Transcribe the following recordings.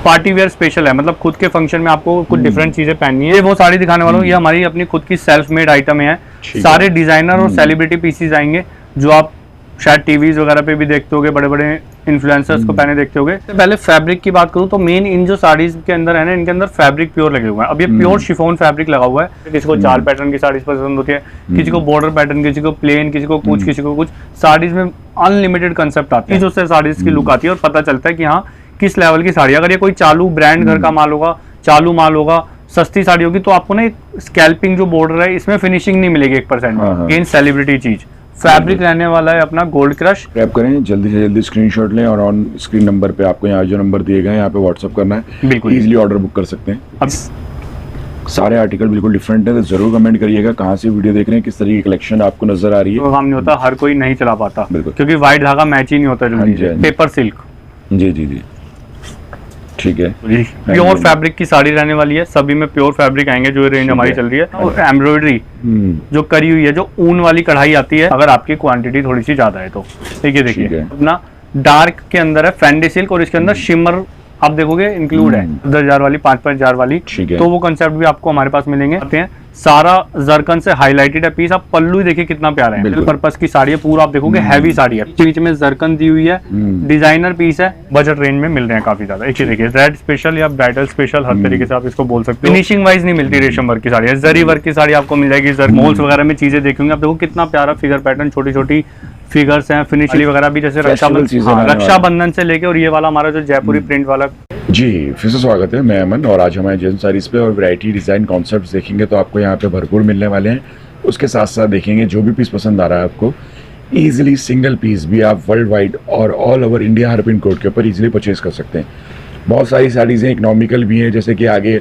Party wear special है, मतलब खुद के फंक्शन में आपको कुछ डिफरेंट चीजें पहननी है। ये वो साड़ी दिखाने वाला हूँ, ये हमारी अपनी खुद की सेल्फ मेड आइटम है। सारे डिजाइनर और सेलिब्रिटी पीसीज आएंगे जो आप शायद टीवीज वगैरह पे भी देखते होगे, बड़े बड़े इन्फ्लुएंसर्स को पहने देखते होगे। पहले फैब्रिक की बात करूँ तो मेन इन जो साड़ीज के अंदर है ना, इनके अंदर फैब्रिक प्योर लगे हुए हैं। अब ये प्योर शिफॉन फैब्रिक लगा हुआ है। किसी को जाल पैटर्न की साड़ीज पसंद होती है, किसी को बॉर्डर पैटर्न, किसी को प्लेन, किसी को कुछ, किसी को कुछ। साड़ीज में अनलिमिटेड कंसेप्ट आती है, उससे साड़ीज की लुक आती है और पता चलता है कि हाँ किस लेवल की साड़ी। अगर ये कोई चालू ब्रांड घर का माल होगा, चालू माल होगा, सस्ती साड़ी होगी, तो आपको ना स्कैल्पिंग जो बॉर्डर है इसमें फिनिशिंग नहीं मिलेगी 1%। अगेन सेलिब्रिटी चीज। फैब्रिक रहने वाला है अपना गोल्ड क्रश। ग्रैब करें, जल्दी से जल्दी स्क्रीनशॉट लें और ऑन स्क्रीन नंबर पे आपको यहाँ जो नंबर दिए गए हैं यहाँ पे व्हाट्सअप करना है, बिल्कुल इजीली ऑर्डर बुक कर सकते हैं। अब सारे आर्टिकल बिल्कुल डिफरेंट है, तो जरूर कमेंट करिएगा कहाँ से वीडियो देख रहे हैं, किस तरह की कलेक्शन आपको नजर आ रही है। तो काम नहीं होता, हर कोई नहीं चला पाता क्योंकि व्हाइट धागा मैच ही नहीं होता जल्दी। पेपर सिल्क, जी जी जी, ठीक है। प्योर फैब्रिक की साड़ी रहने वाली है, सभी में प्योर फैब्रिक आएंगे जो रेंज हमारी चल रही है। और एम्ब्रॉयडरी जो करी हुई है, जो ऊन वाली कढ़ाई आती है, अगर आपकी क्वांटिटी थोड़ी सी ज्यादा है तो। देखिए अपना डार्क के अंदर है फैंडी सिल्क और इसके अंदर शिमर आप देखोगे इंक्लूड है, 10,000 वाली, 5,000 वाली, तो वो कंसेप्ट भी आपको हमारे पास मिलेंगे। आते हैं सारा जरकन से हाईलाइटेड है पीस। आप पल्लू देखिए कितना प्यारा है, पर्पस की साड़ी है, पूरा आप देखोगे हैवी साड़ी है, बीच में जरकन दी हुई है, डिजाइनर पीस है, बजट रेंज में मिल रहे हैं काफी ज्यादा। एक देखिए रेड स्पेशल या ब्राइडल स्पेशल, हर तरीके से आप इसको बोल सकते हो। फिनिशिंग वाइज नहीं मिलती रेशम वर्क की साड़ी है, जरी वर्क की साड़ी आपको मिल जाएगी। मॉल्स वगैरह में चीजें देखेंगे आप, देखो कितना प्यारा फिगर पैटर्न, छोटी छोटी फिगर्स हैं, फिनिशली वगैरह भी, जैसे रक्षाबंधन से लेके, और ये वाला हमारा जो जयपुरी प्रिंट वाला। जी फिर से स्वागत है, मैं अमन, और आज हमारे जैन साड़ीज पे और वैरायटी डिजाइन कॉन्सेप्ट्स देखेंगे तो आपको यहाँ पे भरपूर मिलने वाले हैं। उसके साथ साथ देखेंगे जो भी पीस पसंद आ रहा है आपको, इजीली सिंगल पीस भी आप वर्ल्ड वाइड और all over India her pin code के ऊपर इजीली परचेज कर सकते हैं। बहुत सारी साड़ीज़ हैं, इकोनॉमिकल भी हैं, जैसे कि आगे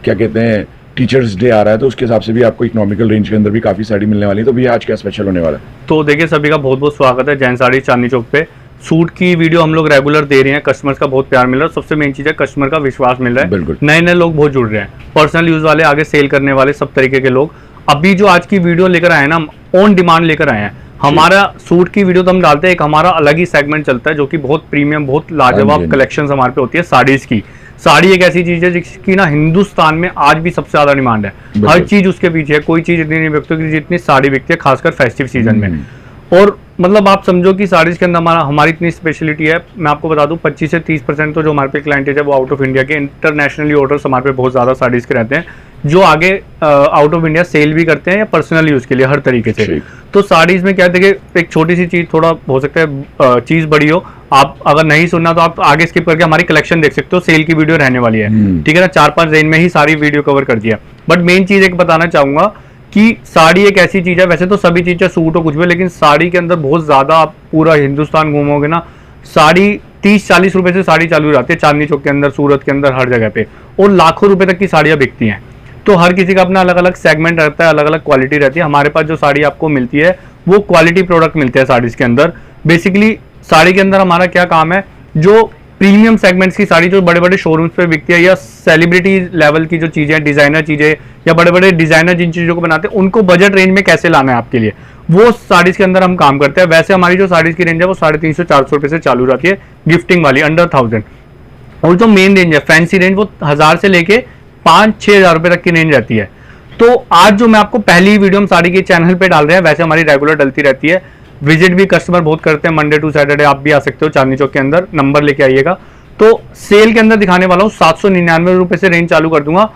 क्या कहते हैं टीचर्स डे आ रहा है तो उसके हिसाब से भी आपको इकोनॉमिकल रेंज के अंदर भी काफ़ी साड़ी मिलने वाली है। तो भैया आज क्या स्पेशल होने वाला है? तो देखिए सभी का बहुत बहुत स्वागत है जैन साड़ी चांदनी चौक पे। सूट की वीडियो हम लोग रेगुलर दे रहे हैं, कस्टमर्स का बहुत प्यार मिल रहा है। सबसे मेन चीज है कस्टमर का विश्वास मिल रहा है। नए नए लोग बहुत जुड़ रहे हैं, पर्सनल यूज वाले, आगे सेल करने वाले, सब तरीके के लोग। अभी जो आज की वीडियो लेकर आए ना, ऑन डिमांड लेकर आए हैं। हमारा सूट की वीडियो तो हम डालते हैं, एक हमारा अलग ही सेगमेंट चलता है जो कि बहुत प्रीमियम, बहुत लाजवाब कलेक्शन हमारे पे होती है साड़ीज की। साड़ी एक ऐसी चीज है जिसकी ना हिंदुस्तान में आज भी सबसे ज्यादा डिमांड है। हर चीज उसके पीछे है, कोई चीज इतनी नहीं बिकती जितनी साड़ी बिकती है, खासकर फेस्टिव सीजन में। और मतलब आप समझो कि साड़ीज के अंदर हमारी इतनी स्पेशलिटी है। मैं आपको बता दूं 25 से 30% तो जो हमारे पे क्लाइंटेज है वो आउट ऑफ इंडिया के, इंटरनेशनली ऑर्डर्स हमारे पे बहुत ज्यादा साड़ीज के रहते हैं जो आगे आउट ऑफ इंडिया सेल भी करते हैं या पर्सनल यूज के लिए, हर तरीके से। तो साड़ीज में क्या है, देखिए एक छोटी सी चीज, थोड़ा हो सकता है चीज बड़ी हो, आप अगर नहीं सुनना तो आप आगे स्किप करके हमारी कलेक्शन देख सकते हो, सेल की वीडियो रहने वाली है, ठीक है ना। 4-5 रेंज में ही सारी वीडियो कवर कर दिया। बट मेन चीज एक बताना चाहूंगा कि साड़ी एक ऐसी चीज है, वैसे तो सभी चीजें सूट हो कुछ भी, लेकिन साड़ी के अंदर बहुत ज्यादा, आप पूरा हिंदुस्तान घूमोगे ना, साड़ी 30-40 रुपए से साड़ी चालू हो जाती है चांदनी चौक के अंदर, सूरत के अंदर, हर जगह पे, और लाखों रुपए तक की साड़ियां बिकती हैं। तो हर किसी का अपना अलग अलग सेगमेंट रहता है, अलग अलग क्वालिटी रहती है। हमारे पास जो साड़ी आपको मिलती है वो क्वालिटी प्रोडक्ट मिलते हैं साड़ीज के अंदर। बेसिकली साड़ी के अंदर हमारा क्या काम है, जो प्रीमियम सेगमेंट्स की साड़ी जो बड़े बड़े शोरूम्स पे बिकती है, या सेलिब्रिटी लेवल की जो चीजें, डिजाइनर चीजें, या बड़े बड़े डिजाइनर जिन चीजों को बनाते हैं, उनको बजट रेंज में कैसे लाना है आपके लिए, वो साड़ीज के अंदर हम काम करते हैं। वैसे हमारी जो साड़ीज की रेंज है वो 350-400 रुपए से चालू रहती है, गिफ्टिंग वाली अंडर 1000। और जो मेन रेंज है फैंसी रेंज, वो 1000 से लेके 5-6 हजार रुपए तक की रेंज रहती है। तो आज जो मैं आपको पहली वीडियो हम साड़ी के चैनल पे डाल रहे हैं, वैसे हमारी रेगुलर डलती रहती है। विजिट भी कस्टमर बहुत करते हैं, मंडे टू सैटरडे आप भी आ सकते हो चांदनी चौक के अंदर, नंबर लेके आइएगा। तो सेल के अंदर दिखाने वाला हूँ 799 रुपए से रेंज चालू कर दूंगा,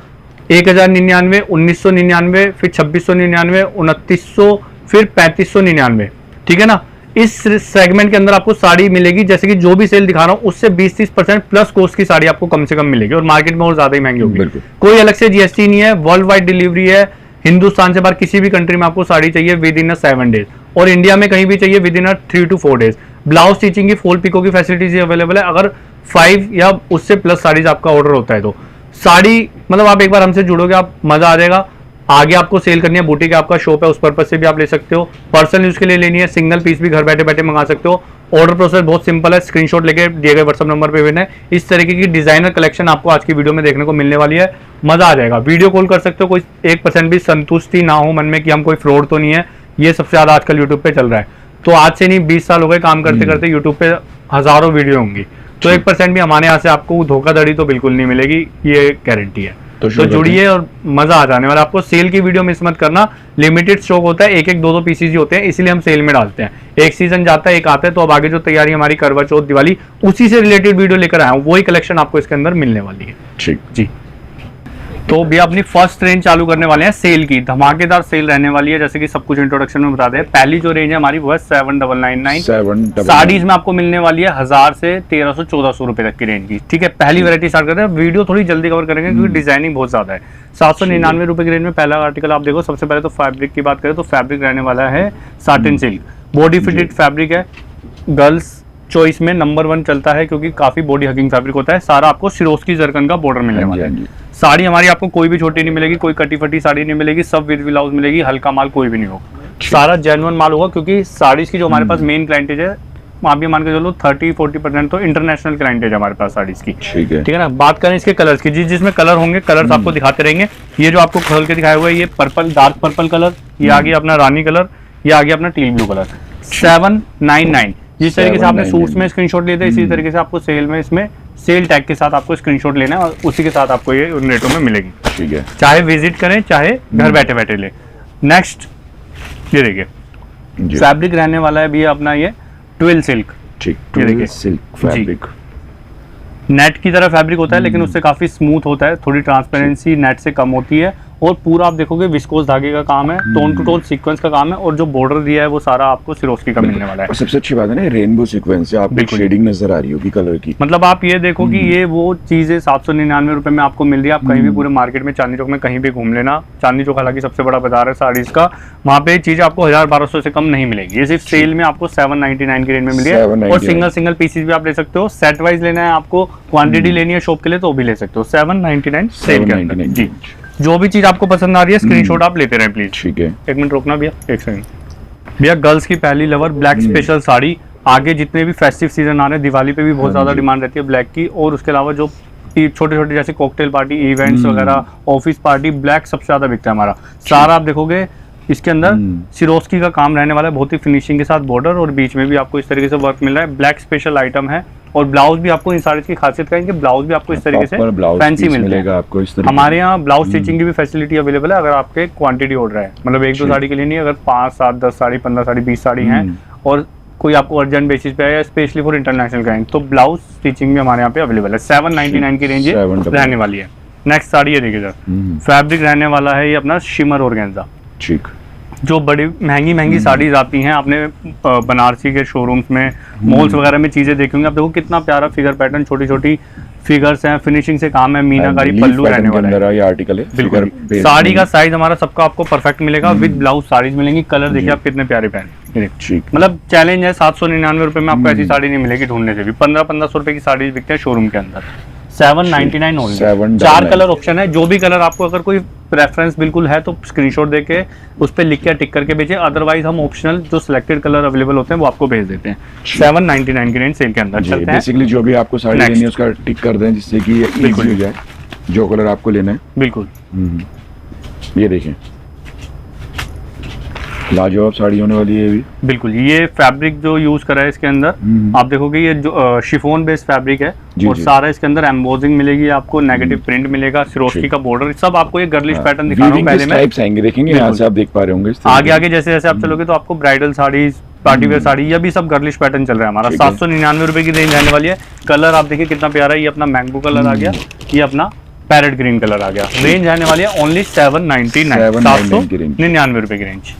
1099, 1999, फिर 2699, 2900, फिर 3599, ठीक है ना। इस सेगमेंट के अंदर आपको साड़ी मिलेगी, जैसे कि जो भी सेल दिखा रहा हूँ उससे 20-30% प्लस कॉस्ट की साड़ी आपको कम से कम मिलेगी, और मार्केट में और ज्यादा ही महंगी होगी। कोई अलग से जीएसटी नहीं है, वर्ल्ड वाइड डिलीवरी है, हिंदुस्तान से बाहर किसी भी कंट्री में आपको साड़ी चाहिए विद इन 7 डेज, और इंडिया में कहीं भी चाहिए with in 3 to 4 days. Blouse stitching की फॉल पिको की फैसिलिटीज अवेलेबल है, अगर 5 या उससे प्लस साड़ीज आपका ऑर्डर होता है तो। साड़ी मतलब आप एक बार हमसे जुड़ोगे, आप मजा आ जाएगा। आगे आपको सेल करनी है, बुटीक आपका शॉप है, उस पर्पज से भी आप ले सकते हो। पर्सनल यूज के लिए लेनी है, सिंगल पीस भी घर बैठे बैठे मंगा सकते हो। ऑर्डर प्रोसेस बहुत सिंपल है, स्क्रीनशॉट लेके दिए गए व्हाट्सएप नंबर पे भेजना है। इस तरीके की डिजाइनर कलेक्शन आपको आज की वीडियो में देखने को मिलने वाली है, मजा आ जाएगा। वीडियो कॉल कर सकते हो, कोई 1% भी संतुष्टि ना हो मन में कि हम कोई फ्रॉड तो नहीं है, ये सबसे ज्यादा आजकल यूट्यूब पे चल रहा है। तो आज से नहीं 20 साल हो गए काम करते करते, यूट्यूब पे हजारों वीडियो होंगी, तो 1% भी हमारे यहाँ से आपको धोखाधड़ी तो बिल्कुल नहीं मिलेगी, ये गारंटी है। तो जुड़िए और मजा आ जाने वाला। आपको सेल की वीडियो मिस मत करना, लिमिटेड स्टॉक होता है, एक दो पीसीज ही होते हैं, इसीलिए हम सेल में डालते हैं। एक सीजन जाता है, एक आता है, तो अब आगे जो तैयारी हमारी करवा चौथ दिवाली उसी से रिलेटेड वीडियो लेकर आया हूँ, वही कलेक्शन आपको इसके अंदर मिलने वाली है। ठीक जी। तो भी अपनी फर्स्ट रेंज चालू करने वाले हैं सेल की, धमाकेदार सेल रहने वाली है। जैसे कि सब कुछ इंट्रोडक्शन में बता दें, पहली जो रेंज है हमारी वो है 7999 साड़ीज में आपको मिलने वाली है 1000 से 1300-1400 रुपए तक की रेंज की। ठीक है, पहली वैरायटी स्टार्ट करते हैं। वीडियो थोड़ी जल्दी कवर करेंगे क्योंकि डिजाइनिंग बहुत ज्यादा है। 799 रुपए की रेंज में पहला आर्टिकल आप देखो। सबसे पहले तो फैब्रिक की बात करें तो फैब्रिक रहने वाला है satin silk, body fitted fabric है। गर्ल्स चॉइस में नंबर 1 चलता है क्योंकि काफी बॉडी हगिंग फैब्रिक होता है। सारा आपको सिरोस्की जरकन का बॉर्डर मिलने वाला है। साड़ी हमारी आपको कोई भी छोटी नहीं मिलेगी, कोई कटी फटी साड़ी नहीं मिलेगी, सब विद ब्लाउज मिलेगी। हल्का माल कोई भी नहीं होगा, सारा जेन्युइन माल होगा क्योंकि साड़ीज की जो हमारे पास मेन क्लाइंटेज है वहाँ भी मान के चलो 30-40% तो इंटरनेशनल क्लाइंटेज है हमारे पास साड़ीज की। ठीक है ना। बात करें इसके कलर्स की, जिसमें कलर होंगे कलर्स आपको दिखाते रहेंगे। ये जो आपको खोल के दिखाया हुआ है ये पर्पल, डार्क पर्पल कलर, ये आ गया अपना रानी कलर, ये आ गया अपना टील ब्लू कलर। 799 जिस तरीके से आपने सूट्स में स्क्रीनशॉट लिए थे इसी तरीके से आपको सेल में इसमें सेल टैग के साथ आपको स्क्रीनशॉट लेना है और उसी के साथ आपको ये उन रेटों में मिलेगी। ठीक है, चाहे विजिट करें चाहे घर बैठे बैठे ले। नेक्स्ट ये देखिए फैब्रिक रहने वाला है भी अपना ये ट्विल सिल्क। ठीक, ट्विल सिल्क फैब्रिक नेट की तरह फैब्रिक होता है लेकिन उससे काफी स्मूथ होता है, थोड़ी ट्रांसपेरेंसी नेट से कम होती है और पूरा आप देखोगे विस्कोस धागे का काम है, टोन टू टोन सीक्वेंस का काम है और जो बॉर्डर दिया है वो सारा आपको सिरोस्की का मिलने वाला है। और सबसे अच्छी बात है ना रेनबो सीक्वेंस से आपको शेडिंग नजर आ रही होगी कलर की। मतलब आप ये देखो कि ये वो चीजें 799 रुपए में आपको मिल रही है। आप कहीं भी पूरे मार्केट में चांदनी चौक में कहीं भी घूम लेना, चांदनी चौक हालांकि सबसे बड़ा बाजार है साड़ीज का, वहाँ पे चीज आपको 1000-1200 से कम नहीं मिलेगी। ये सिर्फ सेल में आपको 799 की रेंज में मिली है और सिंगल पीसेज भी आप ले सकते हो। सेट वाइज लेना है आपको, क्वांटिटी लेनी है शॉप के लिए तो भी ले सकते हो। 799 सेल के अंदर। जी, जो भी चीज आपको पसंद आ रही है स्क्रीनशॉट आप लेते रहे प्लीज। ठीक है, एक मिनट रोकना भैया, एक सेकंड भैया। गर्ल्स की पहली लवर ब्लैक स्पेशल साड़ी, आगे जितने भी फेस्टिव सीजन आ रहे हैं दिवाली पे भी बहुत ज्यादा डिमांड रहती है ब्लैक की, और उसके अलावा जो छोटे छोटे जैसे कॉकटेल पार्टी इवेंट्स वगैरह ऑफिस पार्टी ब्लैक सबसे ज्यादा बिकता है हमारा। सारा आप देखोगे इसके अंदर सिरोस्की का काम रहने वाला है, बहुत ही फिनिशिंग के साथ बॉर्डर और बीच में भी आपको इस तरीके से वर्क मिल रहा है। ब्लैक स्पेशल आइटम है और ब्लाउज भी आपको इन साड़ी की खासियत का है कि ब्लाउज भी आपको इस तरीके से फैंसी मिलेगा आपको इस तरीके। हमारे यहाँ ब्लाउज स्टिचिंग की भी फैसिलिटी अवेलेबल है अगर आपके क्वांटिटी ऑर्डर है, मतलब 1-2 साड़ी के लिए नहीं, अगर 5, 7, 10 साड़ी, 15 साड़ी, 20 साड़ी हैं और कोई आपको अर्जेंट बेसिस पे है या स्पेशली फॉर इंटरनेशनल क्लाइंट तो ब्लाउज स्टिचिंग भी हमारे यहाँ पे अवेलेबल है। 799 की रेंज रहने वाली है। नेक्स्ट साड़ी ये देखिए सर, फैब्रिक रहने वाला है ये अपना शिमर ऑर्गेन्जा। ठीक, जो बड़ी महंगी साड़ीज आती हैं आपने बनारसी के शोरूम्स में मॉल्स वगैरह में चीजें देखी होंगी, आप देखो कितना प्यारा फिगर पैटर्न, छोटी छोटी फिगर्स हैं, फिनिशिंग से काम है, मीनाकारी पल्लू रहने वाला है। ये आर्टिकल है बिल्कुल। साड़ी का साइज हमारा सबका आपको परफेक्ट मिलेगा, विद ब्लाउज साड़ीज मिलेंगी। कलर देखिए आप कितने प्यारे प्यारे। मतलब चैलेंज है 799 रुपए में आपको ऐसी साड़ी नहीं मिलेगी ढूंढने से भी। 1500 रुपए की साड़ी बिकते हैं शोरूम के अंदर। 799 ओनली। 4 कलर ऑप्शन है, जो भी कलर आपको अगर कोई प्रेफरेंस बिल्कुल है तो स्क्रीनशॉट देके उस पर लिख के टिक करके भेजें, अदरवाइज हम ऑप्शनल जो सिलेक्टेड कलर अवेलेबल होते हैं वो आपको भेज देते हैं। 799 की रेंज सेल के अंदर चलते हैं। बेसिकली जो भी आपको साड़ी लेनी है उसका टिक कर दें जिससे कि ये इजी हो जाए जो कलर आपको लेना है। बिल्कुल। ये देखें लाजवाब साड़ी होने वाली है भी। बिल्कुल, ये फैब्रिक जो यूज करा है इसके अंदर आप देखोगे ये जो शिफॉन बेस्ड फैब्रिक है और सारा इसके अंदर एम्बोजिंग मिलेगी आपको, नेगेटिव प्रिंट मिलेगा, सिरोस्की का बॉर्डर, सब आपको ये गर्लिश पैटर्न दिखा रहा हूं पहले मैं। टाइप्स आएंगे देखेंगे यहाँ से आप देख पा रहे होंगे। आगे जैसे जैसे आप चलोगे तो आपको bridal sari, party wear sari, ये भी सब गर्लिश पैटर्न चल रहा है हमारा। 799 रुपए की रेंज रहने वाली है। कलर आप देखिए कितना प्यारा है, ये अपना मैंगो कलर आ गया, ये अपना पैरेट ग्रीन कलर आ गया। रेंज आने वाली है ओनली 799 रुपए की रेंज।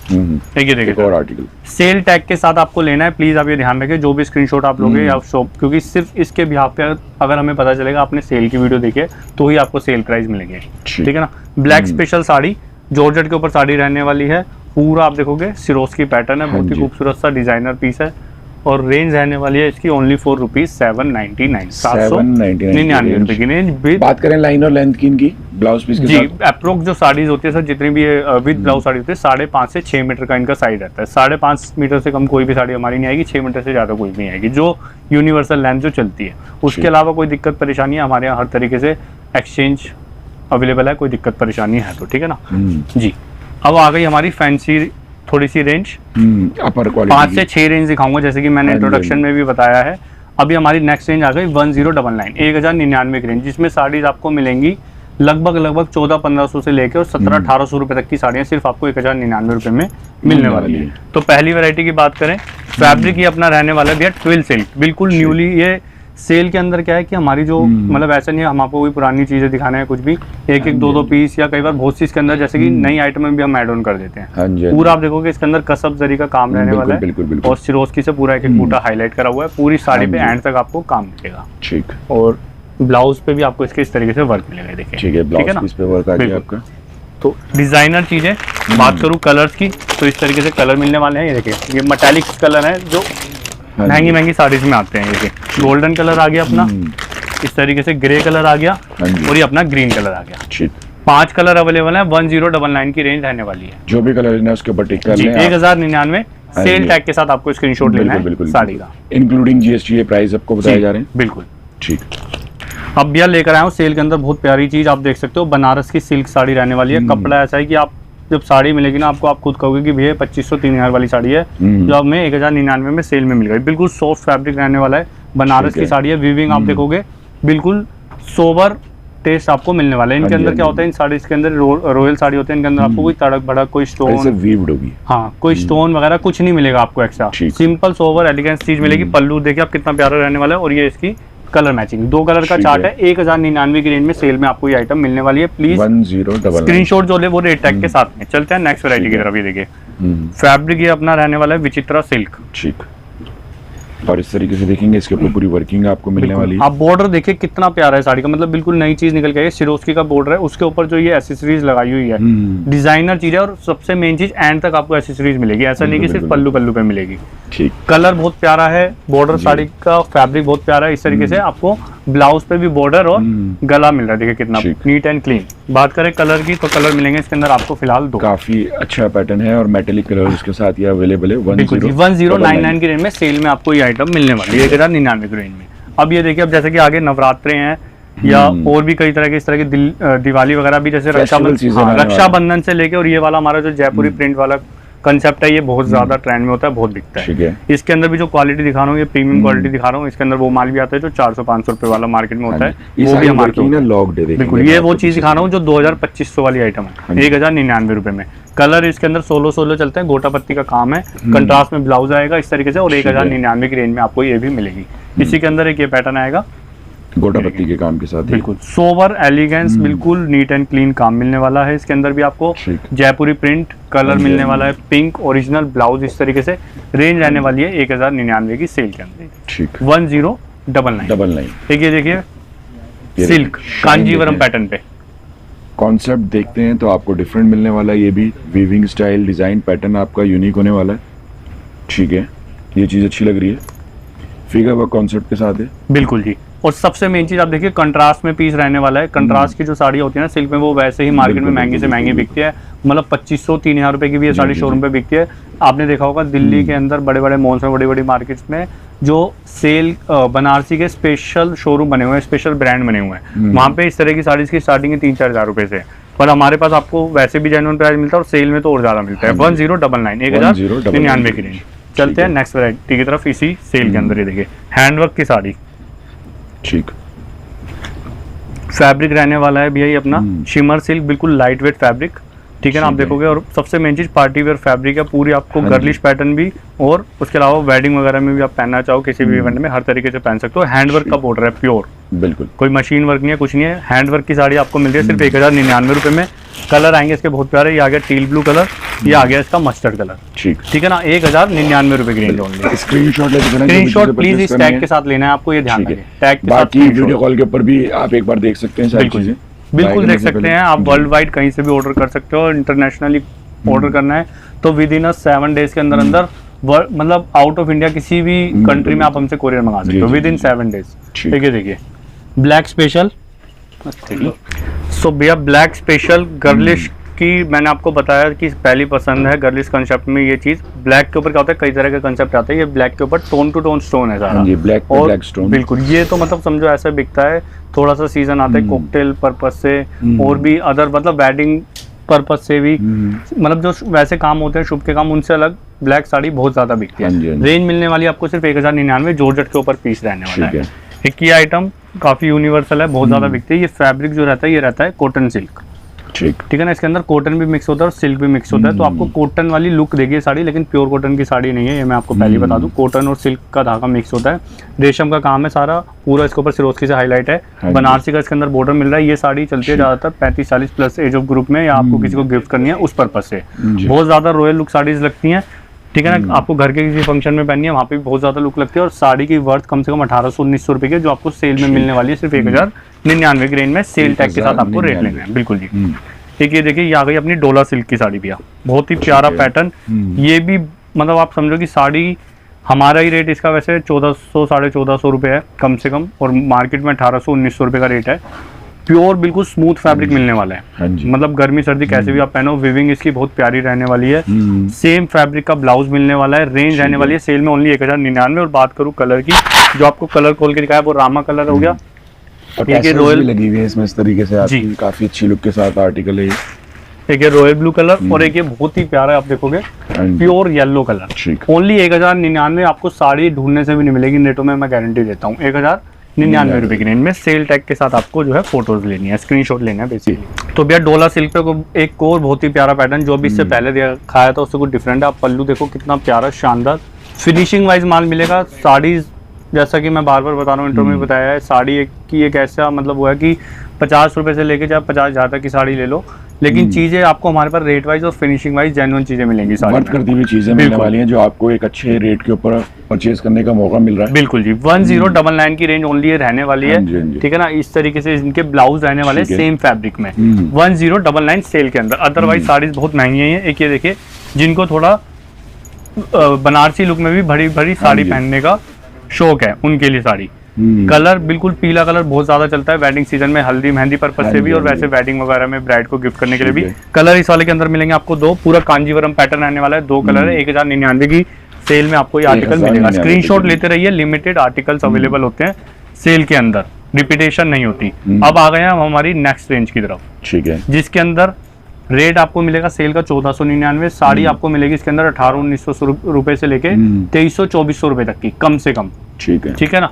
देखिए देखिए और आर्टिकल सेल टैग के साथ आपको लेना है, प्लीज आप ये ध्यान रखें जो भी स्क्रीनशॉट आप लोगे या शॉप, क्योंकि सिर्फ इसके बिहाफ पे अगर हमें पता चलेगा आपने सेल की वीडियो देखी तो ही आपको सेल प्राइस मिलेंगे। ठीक है ना। ब्लैक स्पेशल साड़ी जॉर्जेट के ऊपर साड़ी रहने वाली है, पूरा आप देखोगे सिरोस्की पैटर्न है, बहुत ही खूबसूरत सा डिजाइनर पीस है और रेंज रहने वाली है इसकी ओनली फॉर ₹799 799 रुपए की रेंज। बात करें लाइन और लेंथ की इनकी ब्लाउज पीस के जी साथ अप्रोक्स जो साड़ीज होती है सर जितनी भी विद ब्लाउज साड़ी होती है 5.5 से 6 मीटर का इनका साइज रहता है। 5.5 मीटर से कम कोई भी साड़ी हमारी नहीं आएगी, 6 मीटर से ज्यादा कोई भी नहीं आएगी, जो यूनिवर्सल लेंथ जो चलती है। उसके अलावा कोई दिक्कत परेशानी है हमारे यहाँ हर तरीके से एक्सचेंज अवेलेबल है, कोई दिक्कत परेशानी है तो ठीक है ना जी। अब आ गई हमारी फैंसी थोड़ी सी रेंज, अपर क्वालिटी 5 से 6 रेंज दिखाऊंगा जैसे कि मैंने इंट्रोडक्शन में भी बताया है। अभी हमारी नेक्स्ट रेंज आ गई 1099 1099 की रेंज, जिसमें साड़ीज आपको मिलेंगी लगभग 1400-1500 से लेकर और 1700-1800 रुपए तक की साड़ियाँ सिर्फ आपको 1099 रुपए में मिलने वाली है। तो पहली वैरायटी की बात करें, फैब्रिक ये अपना रहने वाला है भैया ट्विल सिल्क, बिल्कुल न्यूली। ये सेल के अंदर क्या है कि हमारी जो मतलब ऐसा नहीं है हम आपको कोई पुरानी चीजें दिखाना है, कुछ भी एक एक दो पीस या कई बार बहुत सी इसके अंदर जैसे कि नई आइटम में भी हम ऐड ऑन कर देते हैं। पूरा आप देखोगे इसके अंदर कसब जरी का काम रहने वाला है और सिरोस्की से पूरा एक एक बूटा हाईलाइट करा हुआ है। पूरी साड़ी पे एंड तक आपको काम मिलेगा। ठीक। और ब्लाउज पे भी आपको इसके इस तरीके से वर्क मिलेगा, देखिए। ठीक है, ब्लाउज पीस पे वर्क आ गया आपका। तो डिजाइनर चीजें बात करूँ कलर्स की, तो इस तरीके से कलर मिलने वाले हैं। ये देखिए, ये मेटालिक कलर है जो महंगी साड़ीज में आते हैं। ये देखिए, गोल्डन कलर आ गया अपना, इस तरीके से ग्रे कलर आ गया और ये अपना ग्रीन कलर आ गया। ठीक। 5 कलर अवेलेबल है। 1099 की रेंज रहने वाली है। जो भी कलर लेना है उसके ऊपर टिक कर लें। 1099 सेल टैग के साथ आपको स्क्रीनशॉट लेना है साड़ी का, इंक्लूडिंग जीएसटी ये प्राइस आपको बताए जा रहे हैं। बिल्कुल ठीक। अब भैया लेकर आया हूँ सेल के अंदर बहुत प्यारी चीज, आप देख सकते हो बनारस की सिल्क साड़ी रहने वाली है। कपड़ा ऐसा है कि आप जब साड़ी मिलेगी ना आपको, आप खुद कहोगे कि भैया 2500-3000 वाली साड़ी है, जो अब में 1099 में सेल में मिल गई। बिल्कुल सॉफ्ट फैब्रिक रहने वाला है, बनारस की साड़ी है। वीविंग आप देखोगे बिल्कुल सोबर टेस्ट आपको मिलने वाला है। इनके अंदर क्या होता है, इन साड़ीज के अंदर रॉयल साड़ी होते हैं, इनके अंदर आपको कोई तड़क भड़क, कोई स्टोन वीव्ड होगी, हाँ कोई स्टोन वगैरह कुछ नहीं मिलेगा आपको एक्स्ट्रा। सिंपल सोबर एलिगेंस चीज मिलेगी। पल्लू देखिए आप कितना प्यारा रहने वाला है, और ये इसकी कलर मैचिंग 2 कलर का चार्ट है। 1099 की रेंज में सेल में आपको ये आइटम मिलने वाली है। प्लीज स्क्रीनशॉट जो ले वो रेट टैग के साथ में। चलते हैं नेक्स्ट वैरायटी की तरफ। ये देखिए, फैब्रिक ये अपना रहने वाला है विचित्रा सिल्क। ठीक। और इस तरीके से देखेंगे इसके ऊपर पूरी वर्किंग आपको मिलने वाली है। आप बॉर्डर देखिए कितना प्यारा है साड़ी का, मतलब बिल्कुल नई चीज निकल के आई है। सिरोस्की का बॉर्डर है, उसके ऊपर जो ये एसेसरीज लगाई हुई है, डिजाइनर चीज है। और सबसे मेन चीज एंड तक आपको एसेसरीज मिलेगी, ऐसा नहीं कि सिर्फ पल्लू पे मिलेगी। ठीक। कलर बहुत प्यारा है, बॉर्डर साड़ी का फैब्रिक बहुत प्यारा है। इस तरीके से आपको ब्लाउज पे भी बॉर्डर और गला मिल रहा है, देखिए कितना नीट एंड क्लीन। बात करें कलर की, तो कलर मिलेंगे इसके अंदर आपको फिलहाल 2। काफी अच्छा पैटर्न है और मेटेलिक कलर उसके साथ ये अवेलेबल है। 1099 की रेंज में सेल में आपको ये आइटम मिलने वाली है 1099 की रेंज में। अब ये देखिए, अब जैसे कि आगे नवरात्रे हैं या और भी कई तरह के इस तरह के दिवाली वगैरह भी, जैसे रक्षाबंधन से लेके, और ये वाला हमारा जो जयपुरी प्रिंट वाला कंसेप्ट है, ये बहुत ज्यादा ट्रेंड में होता है, बहुत बिकता है। इसके अंदर भी जो क्वालिटी दिखा रहा हूँ, ये प्रीमियम क्वालिटी दिखा रहा हूँ। इसके अंदर वो माल भी आता है जो 400-500 रुपए वाला मार्केट में होता है, वो भी हमारे लॉक्ड है। बिल्कुल, ये वो चीज दिखा रहा हूँ जो 2000-2500 वाली आइटम है 1099 रुपए में। कलर इसके अंदर 16 चलते हैं, गोटा पत्ती का काम है, कंट्रास्ट में ब्लाउज आएगा इस तरीके से, और 1099 की रेंज में आपको ये भी मिलेगी। इसी के अंदर एक ये पैटर्न आएगा गोटा पत्ती के काम के साथ, बिल्कुल सोवर एलिगेंस, बिल्कुल नीट एंड क्लीन काम मिलने वाला है। इसके अंदर भी आपको जयपुरी प्रिंट कलर मिलने वाला है, पिंक ओरिजिनल ब्लाउज इस तरीके से। रेंज रहने वाली है 1099 की सेल के अंदर। ठीक। 1099। एक ये देखिए सिल्क कांजीवरम पैटर्न पे कॉन्सेप्ट देखते हैं तो आपको डिफरेंट मिलने वाला है। ये भी वीविंग स्टाइल डिजाइन पैटर्न आपका यूनिक होने वाला है। ठीक है, ये चीज अच्छी लग रही है, फिगर वर्क कॉन्सेप्ट के साथ है। बिल्कुल जी। और सबसे मेन चीज आप देखिए, कंट्रास्ट में पीस रहने वाला है। कंट्रास्ट की जो साड़ी होती है ना सिल्क में, वो वैसे ही मार्केट में महंगी से महंगी बिकती है, मतलब 2500-3000 रुपए की भी ये साड़ी शोरूम पे बिकती है। आपने देखा होगा दिल्ली के अंदर बड़े बड़े मॉल्स में, बड़ी बड़ी मार्केट्स में जो सेल बनारसी के स्पेशल शोरूम बने हुए हैं, स्पेशल ब्रांड बने हुए हैं, वहाँ पे इस तरह की साड़ी की स्टार्टिंग 3-4 हज़ार रुपए से। पर हमारे पास आपको वैसे भी जेन्युइन प्राइस मिलता है और सेल में तो और ज्यादा मिलता है। 1099 1099 की रेंज। चलते हैं नेक्स्ट वैरायटी की तरफ। इसी सेल के अंदर ये देखिए हैंडवर्क की साड़ी। ठीक। फैब्रिक रहने वाला है भैया ये अपना शिमर सिल्क, बिल्कुल लाइट वेट फैब्रिक। ठीक है ना, आप देखोगे। और सबसे मेन चीज पार्टी वेयर फैब्रिक है पूरी, आपको गर्लिश पैटर्न भी, और उसके अलावा वेडिंग वगैरह में भी आप पहनना चाहो किसी भी इवेंट में, हर तरीके से पहन सकते हो। हैंडवर्क का बॉर्डर है प्योर, बिल्कुल कोई मशीन वर्क नहीं है, कुछ नहीं है। हैंडवर्क की साड़ी आपको मिल रही है सिर्फ 1099 रुपए में। कलर आएंगे इसके बहुत प्यारे, ये आ गया टील ब्लू कलर, ये आ गया इसका मस्टर्ड कलर। ठीक है ना, 1099 रुपए की रेंज ओनली। स्क्रीनशॉट प्लीज इस टैग के साथ लेना है आपको, ये ध्यान रखें टैग के साथ। बाकी वीडियो कॉल के ऊपर भी आप एक बार देख सकते हैं सारी चीजें, बिल्कुल देख सकते हैं। आप वर्ल्ड वाइड कहीं से भी ऑर्डर कर सकते हो। इंटरनेशनली ऑर्डर करना है तो विद इन 7 डेज के अंदर अंदर, मतलब आउट ऑफ इंडिया किसी भी कंट्री में आप हमसे कोरियर मंगा सकते हो विद इन 7 डेज। ठीक है, देखिए ब्लैक स्पेशल। सो भैया ब्लैक स्पेशल गर्लिश की मैंने आपको बताया कि पहली पसंद है गर्लिश कंसेप्ट में ये चीज। ब्लैक के ऊपर क्या होता है, कई तरह के कंसेप्ट आते हैं। ये ब्लैक के ऊपर टोन टू टोन स्टोन है सारा, ब्लैक और ब्लैक स्टोन। बिल्कुल, ये तो मतलब समझो ऐसा बिकता है। थोड़ा सा सीजन आता है कॉकटेल पर्पस से, और भी अदर मतलब वेडिंग पर्पस से भी, मतलब जो वैसे काम होते हैं शुभ के काम, उनसे अलग ब्लैक साड़ी बहुत ज्यादा बिकती है। हाँ जी, हाँ जी। रेंज मिलने वाली आपको सिर्फ 1099 जॉर्जेट के ऊपर पीस रहने वाला ठीक है। है। एक ये आइटम काफी यूनिवर्सल है, बहुत ज्यादा बिकती है। ये फैब्रिक जो रहता है ये रहता है कॉटन सिल्क, ठीक ठीक है ना। इसके अंदर कॉटन भी मिक्स होता है और सिल्क भी मिक्स होता है, तो आपको कॉटन वाली लुक देगी साड़ी, लेकिन प्योर कॉटन की साड़ी नहीं है, ये मैं आपको पहले ही बता दूं। कॉटन और सिल्क का धागा मिक्स होता है, रेशम का काम है सारा पूरा, इसके ऊपर सिरोस्की से हाईलाइट है। हाँ जी। बनारसी का इसके अंदर बॉर्डर मिल रहा है। ये साड़ी चलती है ज्यादातर 35-40 प्लस एज ऑफ ग्रुप में, या आपको किसी को गिफ्ट करनी है उस पर्पज से। जी। बहुत ज्यादा रॉयल लुक साड़ीज लगती हैं, ठीक है ना। आपको घर के किसी फंक्शन में पहननी है वहाँ पे भी बहुत ज्यादा लुक लगती है, और साड़ी की वर्थ कम से कम 1800-1900 रुपए की है, जो आपको सेल में मिलने वाली है सिर्फ 1099 की रेंज में, सेल टैग के साथ आपको रेट लेना है। बिल्कुल जी। ठीक है, देखिए ये आ गई अपनी डोला सिल्क की साड़ी भैया, बहुत ही प्यारा पैटर्न। ये भी मतलब आप समझो कि साड़ी हमारा ही रेट इसका वैसे 1400-1450 रुपये है कम से कम, और मार्केट में 1800-1900 रुपये का रेट है। प्योर बिल्कुल स्मूथ फैब्रिक मिलने वाला है, हाँ जी। मतलब गर्मी सर्दी कैसे भी आप पहनो, विविंग इसकी बहुत प्यारी रहने वाली है। सेम फैब्रिक का ब्लाउज मिलने वाला है। रेंज रहने वाली है सेल में ओनली 1099। और बात करूँ कलर की, जो आपको कलर खोल के दिखाया वो रामा कलर हो गया, और एक ये टैसल्स रॉयल भी लगी हुई है इसमें इस तरीके से आपकी, जी। काफी अच्छी लुक के साथ आर्टिकल है ये। एक ये रॉयल ब्लू कलर, और एक ये बहुत ही प्यारा आप देखोगे हाँ जी। Pure yellow colour. ठीक। ओनली 1099। आपको साड़ी ढूंढने से भी नहीं मिलेगी नेटों में, मैं गारंटी देता हूँ। 1099 रुपए की रेंज में सेल टैग के साथ आपको जो है फोटोज लेनी है, स्क्रीनशॉट लेना है बेसिकली। तो भैया डोला सिल्क पे एक और बहुत ही प्यारा पैटर्न, जो भी इससे पहले दिखाया था उससे कुछ डिफरेंट है। आप पल्लू देखो कितना प्यारा शानदार फिनिशिंग वाइज माल मिलेगा। साड़ी जैसा कि मैं बार बार बता रहा हूँ, इंटरव्यू में बताया है, साड़ी एक ऐसा मतलब वो है कि 50 रुपए से लेके चाहे 50,000 तक की साड़ी ले लो, लेकिन चीजें आपको हमारे पास रेट वाइज और फिनिशिंग वाइज जेन्युइन चीजें मिलेंगी साड़ी वर्थ में। करती हुई चीजें मिलने वाली हैं, जो आपको एक अच्छे रेट के ऊपर परचेज करने का मौका मिल रहा है। बिल्कुल जी। 1099 की रेंज ओनली ये रहने वाली है, हाँ जी, हाँ जी। ठीक है ना। इस तरीके से इनके ब्लाउज रहने वाले ठीक है। सेम फैब्रिक में 1099 सेल के अंदर। अदरवाइज साड़ीज बहुत महंगी हैं। एक ये देखिए, जिनको थोड़ा बनारसी लुक में भी भरी भरी साड़ी जी। पहनने का शौक है उनके लिए साड़ी। कलर बिल्कुल पीला कलर बहुत ज्यादा चलता है वेडिंग सीजन में, हल्दी मेहंदी पर्पज से भी, और वैसे वेडिंग वगैरह में ब्राइड को गिफ्ट करने के लिए भी। कलर इस वाले के अंदर मिलेंगे आपको दो, पूरा कांजीवरम पैटर्न रहने वाला है। 2 कलर है। 1099 की सेल में आपको ये आर्टिकल मिलेगा। 1099 स्क्रीनशॉट लेते रहिए, लिमिटेड आर्टिकल्स अवेलेबल होते हैं सेल के अंदर, रिपीटेशन नहीं होती। अब आ गए हम हमारी नेक्स्ट रेंज की तरफ, ठीक है। जिसके अंदर रेट आपको मिलेगा सेल का 1499। साड़ी आपको मिलेगी इसके अंदर 1800-1900 रुपए से लेके 2300-2400 रुपए तक की कम से कम, ठीक है। ठीक है ना।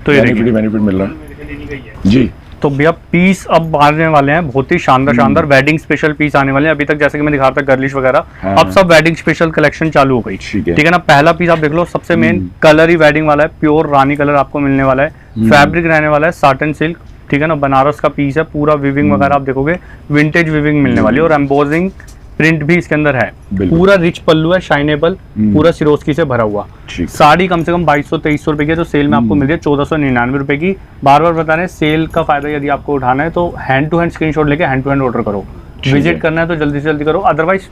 तो ये देखिए बेनिफिट मिल रहा है जी। तो भैया पीस अब आने वाले हैं बहुत ही शानदार वेडिंग स्पेशल पीस आने वाले हैं। अभी तक जैसे कि मैं दिखा रहा था गर्लिश वगैरह, हाँ। अब सब वेडिंग स्पेशल कलेक्शन चालू हो गई, ठीक है। ठीक है ना। पहला पीस आप देख लो, सबसे मेन कलर ही वेडिंग वाला है, प्योर रानी कलर आपको मिलने वाला है। फैब्रिक रहने वाला है साटन सिल्क, ठीक है ना। बनारस का पीस है, पूरा विविंग वगैरह आप देखोगे विंटेज विविंग मिलने वाली है, और एम्बोजिंग प्रिंट भी इसके अंदर है। पूरा रिच पल्लू है, शाइनेबल, पूरा सिरोस्की से भरा हुआ। साड़ी कम से कम 2200-2300 रुपए की है, तो सेल में आपको मिल रही है 1499 रुपए की। बार बार बता रहे हैं, सेल का फायदा यदि आपको उठाना है तो हैंड टू हैंड स्क्रीनशॉट लेके हैंड टू हैंड ऑर्डर करो। विजिट करना है तो जल्दी से जल्दी करो, अदरवाइज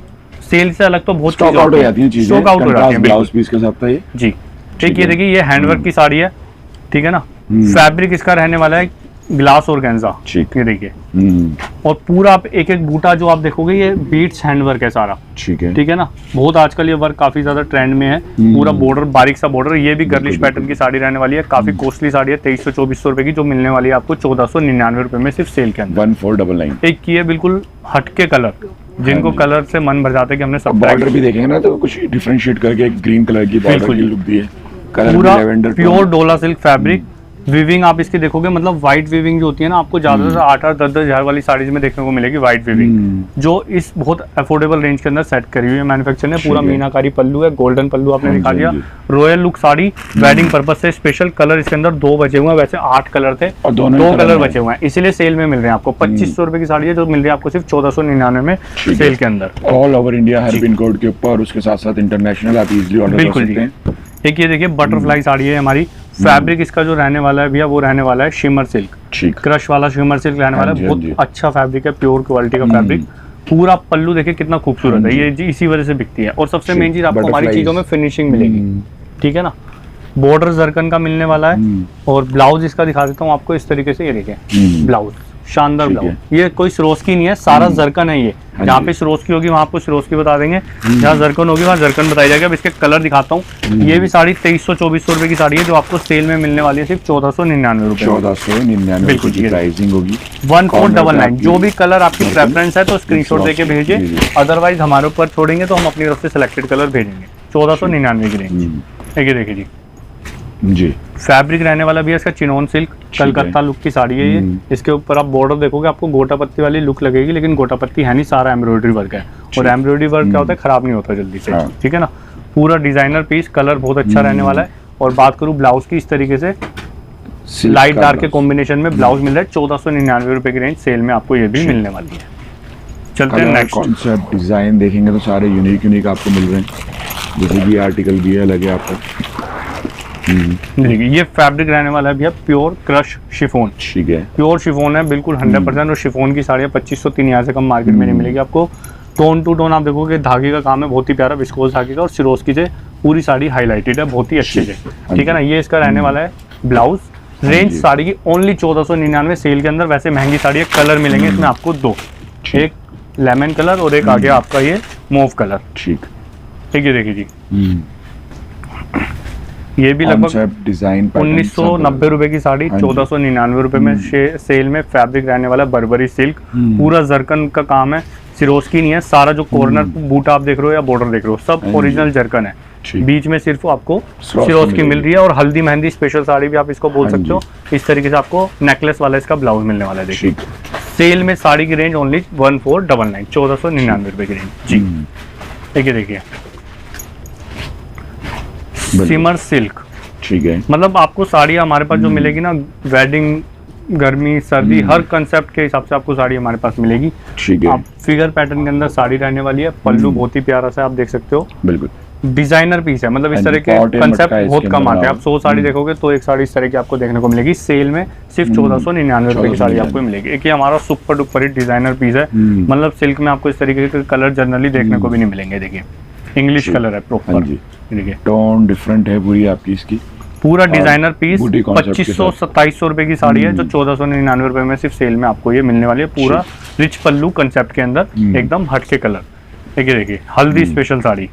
सेल से अलग तो बहुत स्टॉक आउट हो जाती है चीजें, स्टॉक आउट हो जाती है। ब्लाउज पीस के साथ था ये जी। ठीक है, देखिए ये हैंडवर्क की साड़ी है, ठीक है ना। फैब्रिक इसका रहने वाला है ग्लास और गेंजा, ठीक। ये देखिए, और पूरा आप एक एक बूटा जो आप देखोगे ये बीट्स हैंडवर्क है सारा, ठीक है। ठीक है ना। बहुत आजकल ये वर्क काफी ज्यादा ट्रेंड में है। पूरा बॉर्डर बारीक सा बॉर्डर, ये भी गर्लिश पैटर्न की साड़ी रहने वाली है। काफी कॉस्टली साड़ी है, 2300-2400 रुपए की, जो मिलने वाली है आपको 1499 रुपए में सिर्फ सेल के अंदर। 1499। एक की है बिल्कुल हटके कलर, जिनको कलर से मन भर जाता है कि हमने सब बॉर्डर भी देखेंगे ना तो कुछ डिफरेंशिएट करके एक ग्रीन कलर की बॉर्डर की लुक दी है। कलर पूरा लेवेंडर प्योर डोला सिल्क फैब्रिक। विविंग आप इसकी देखोगे, मतलब व्हाइट विविंग जो होती है ना, आपको ज्यादातर 8-8, 10-10 हजार वाली साड़ीज में देखने को मिलेगी व्हाइट विविंग, जो इस बहुत अफोर्डेबल रेंज के अंदर सेट करी हुई है मैन्युफैक्चर ने। पूरा मीनाकारी पल्लू है, गोल्डन पल्लू आपने दिखा दिया। Royal look sari, wedding purpose से स्पेशल। कलर इसके अंदर 2 बचे हुए हैं, वैसे 8 कलर थे और 2 कलर बचे हुए हैं, इसीलिए सेल में मिल रहे हैं आपको। 2500 रुपए की साड़ी है, जो मिल रही है आपको सिर्फ 1499 में सेल के अंदर। All over India her pin code के ऊपर, उसके साथ साथ इंटरनेशनल आप इजीली ऑर्डर कर सकते हैं। एक ये देखिए बटरफ्लाई साड़ी है हमारी। फैब्रिक इसका जो रहने वाला है भैया, वो रहने वाला है शिमर सिल्क, ठीक। क्रश वाला शिमर सिल्क रहने वाला है। बहुत अच्छा फैब्रिक है, प्योर क्वालिटी का फैब्रिक। पूरा पल्लू देखिए कितना खूबसूरत है, ये इसी वजह से बिकती है। और सबसे मेन चीज आपको हमारी चीजों में फिनिशिंग मिलेगी, ठीक है ना। बॉर्डर जरकन का मिलने वाला है, और ब्लाउज इसका दिखा देता हूँ आपको इस तरीके से। ये देखिए ब्लाउज, शानदार ब्लाउज। ये कोई सिरोस्की नहीं है, सारा जरकन है ये। जहाँ पे सिरोस्की होगी वहाँ आपको सिरोस्की बता देंगे, जहाँ जरकन होगी वहाँ जरकन बताई जाएगी। अब इसके कलर दिखाता हूँ। ये भी साड़ी 2300-2400 रुपए की साड़ी है, जो आपको सेल में मिलने वाली है सिर्फ 1499 रुपए। 1499 बिल्कुल की प्राइसिंग होगी। 1499। जो भी कलर आपकी प्रेफरेंस है तो स्क्रीनशॉट देके भेजिए, अदरवाइज हमारे ऊपर छोड़ेंगे तो हम अपनी तरफ से सिलेक्टेड कलर भेजेंगे। 1499 की रेंज। ये देखिए जी, फैब्रिक रहने वाला भी है इसका चिनोन सिल्क, कलकत्ता लुक की साड़ी है ये। इसके ऊपर आप बॉर्डर देखोगे आपको गोटा पत्ती वाली लुक लगेगी, लेकिन गोटा पत्ती है नहीं, सारा एम्ब्रॉयडरी वर्क है। और एम्ब्रॉयडरी वर्क क्या होता है, खराब नहीं होता जल्दी से, ठीक है ना। पूरा डिजाइनर पीस, कलर बहुत अच्छा रहने वाला है। और बात करूँ ब्लाउज की, इस तरीके से लाइट डार्क के कॉम्बिनेशन में ब्लाउज मिल रहा है 1499 रुपए की रेंज सेल में आपको ये भी मिलने वाली है। चलते हैं नेक्स्ट। कॉन्सेप्ट डिजाइन देखेंगे तो सारे यूनिक आपको मिल रहे हैं, जैसे कि आर्टिकल भी अलग है आपको। देखिए ये फैब्रिक रहने वाला है भैया प्योर क्रश शिफॉन, ठीक है, प्योर शिफॉन है बिल्कुल 100%। और शिफॉन की साड़ियाँ 2503 यहाँ से कम मार्केट में नहीं मिलेगी आपको। टोन टू टोन आप देखोगे, धागे का काम है बहुत ही प्यारा, विस्कोस धागे का, और सिरोस्की से पूरी साड़ी हाईलाइटेड है बहुत ही अच्छे से, ठीक है ना। ये इसका रहने वाला है ब्लाउज। रेंज साड़ी की ओनली 1499 सेल के अंदर। वैसे महंगी साड़ी है, कलर मिलेंगे इसमें आपको दो, एक लेमन कलर और एक आगे आपका ये मूव कलर, ठीक है। देखिए जी, ये भी लगभग डिजाइन 1990 रुपए की साड़ी 1499 रुपए में सेल में। फैब्रिक रहने वाला बर्बरी सिल्क, पूरा जरकन का काम है, सिरोस्की नहीं है। सारा जो कॉर्नर बूटा आप देख रहे हो या बॉर्डर देख रहे हो सब ओरिजिनल जरकन है। बीच में सिर्फ आपको सिरोस्की मिल रही है। और हल्दी मेहंदी स्पेशल साड़ी भी आप इसको बोल सकते हो। इस तरीके से आपको नेकलेस वाला इसका ब्लाउज मिलने वाला है। देखिए सेल में साड़ी की रेंज ओनली 1499, 1499 रुपए की रेंज जी। देखिए सिमर सिल्क, ठीक है। मतलब आपको साड़ी हमारे पास जो मिलेगी ना, वेडिंग, गर्मी, सर्दी, हर कंसेप्ट के हिसाब से आपको साड़ी हमारे पास मिलेगी, ठीक है। आप फिगर पैटर्न के अंदर साड़ी रहने वाली है। पल्लू बहुत ही प्यारा सा आप देख सकते हो, बिल्कुल डिजाइनर पीस है। मतलब इस तरह के कंसेप्ट बहुत कम आते हैं। आप 100 साड़ी देखोगे तो एक साड़ी इस तरह की आपको देखने को मिलेगी। सेल में सिर्फ 1499 रुपए की साड़ी आपको मिलेगी। एक ये हमारा super duper hit designer piece है। मतलब सिल्क में आपको इस तरीके के कलर जनरली देखने को भी नहीं मिलेंगे। देखिए इंग्लिश कलर है प्रॉपर, देखिए टोन डिफरेंट है पूरी आपकी इसकी। पूरा डिजाइनर पीस 2500-2700 रुपए की साड़ी है, जो 1499 रुपए में सिर्फ सेल में आपको ये मिलने वाली है। पूरा रिच पल्लू कंसेप्ट के अंदर एकदम हटके कलर। देखिए हल्दी स्पेशल साड़ी,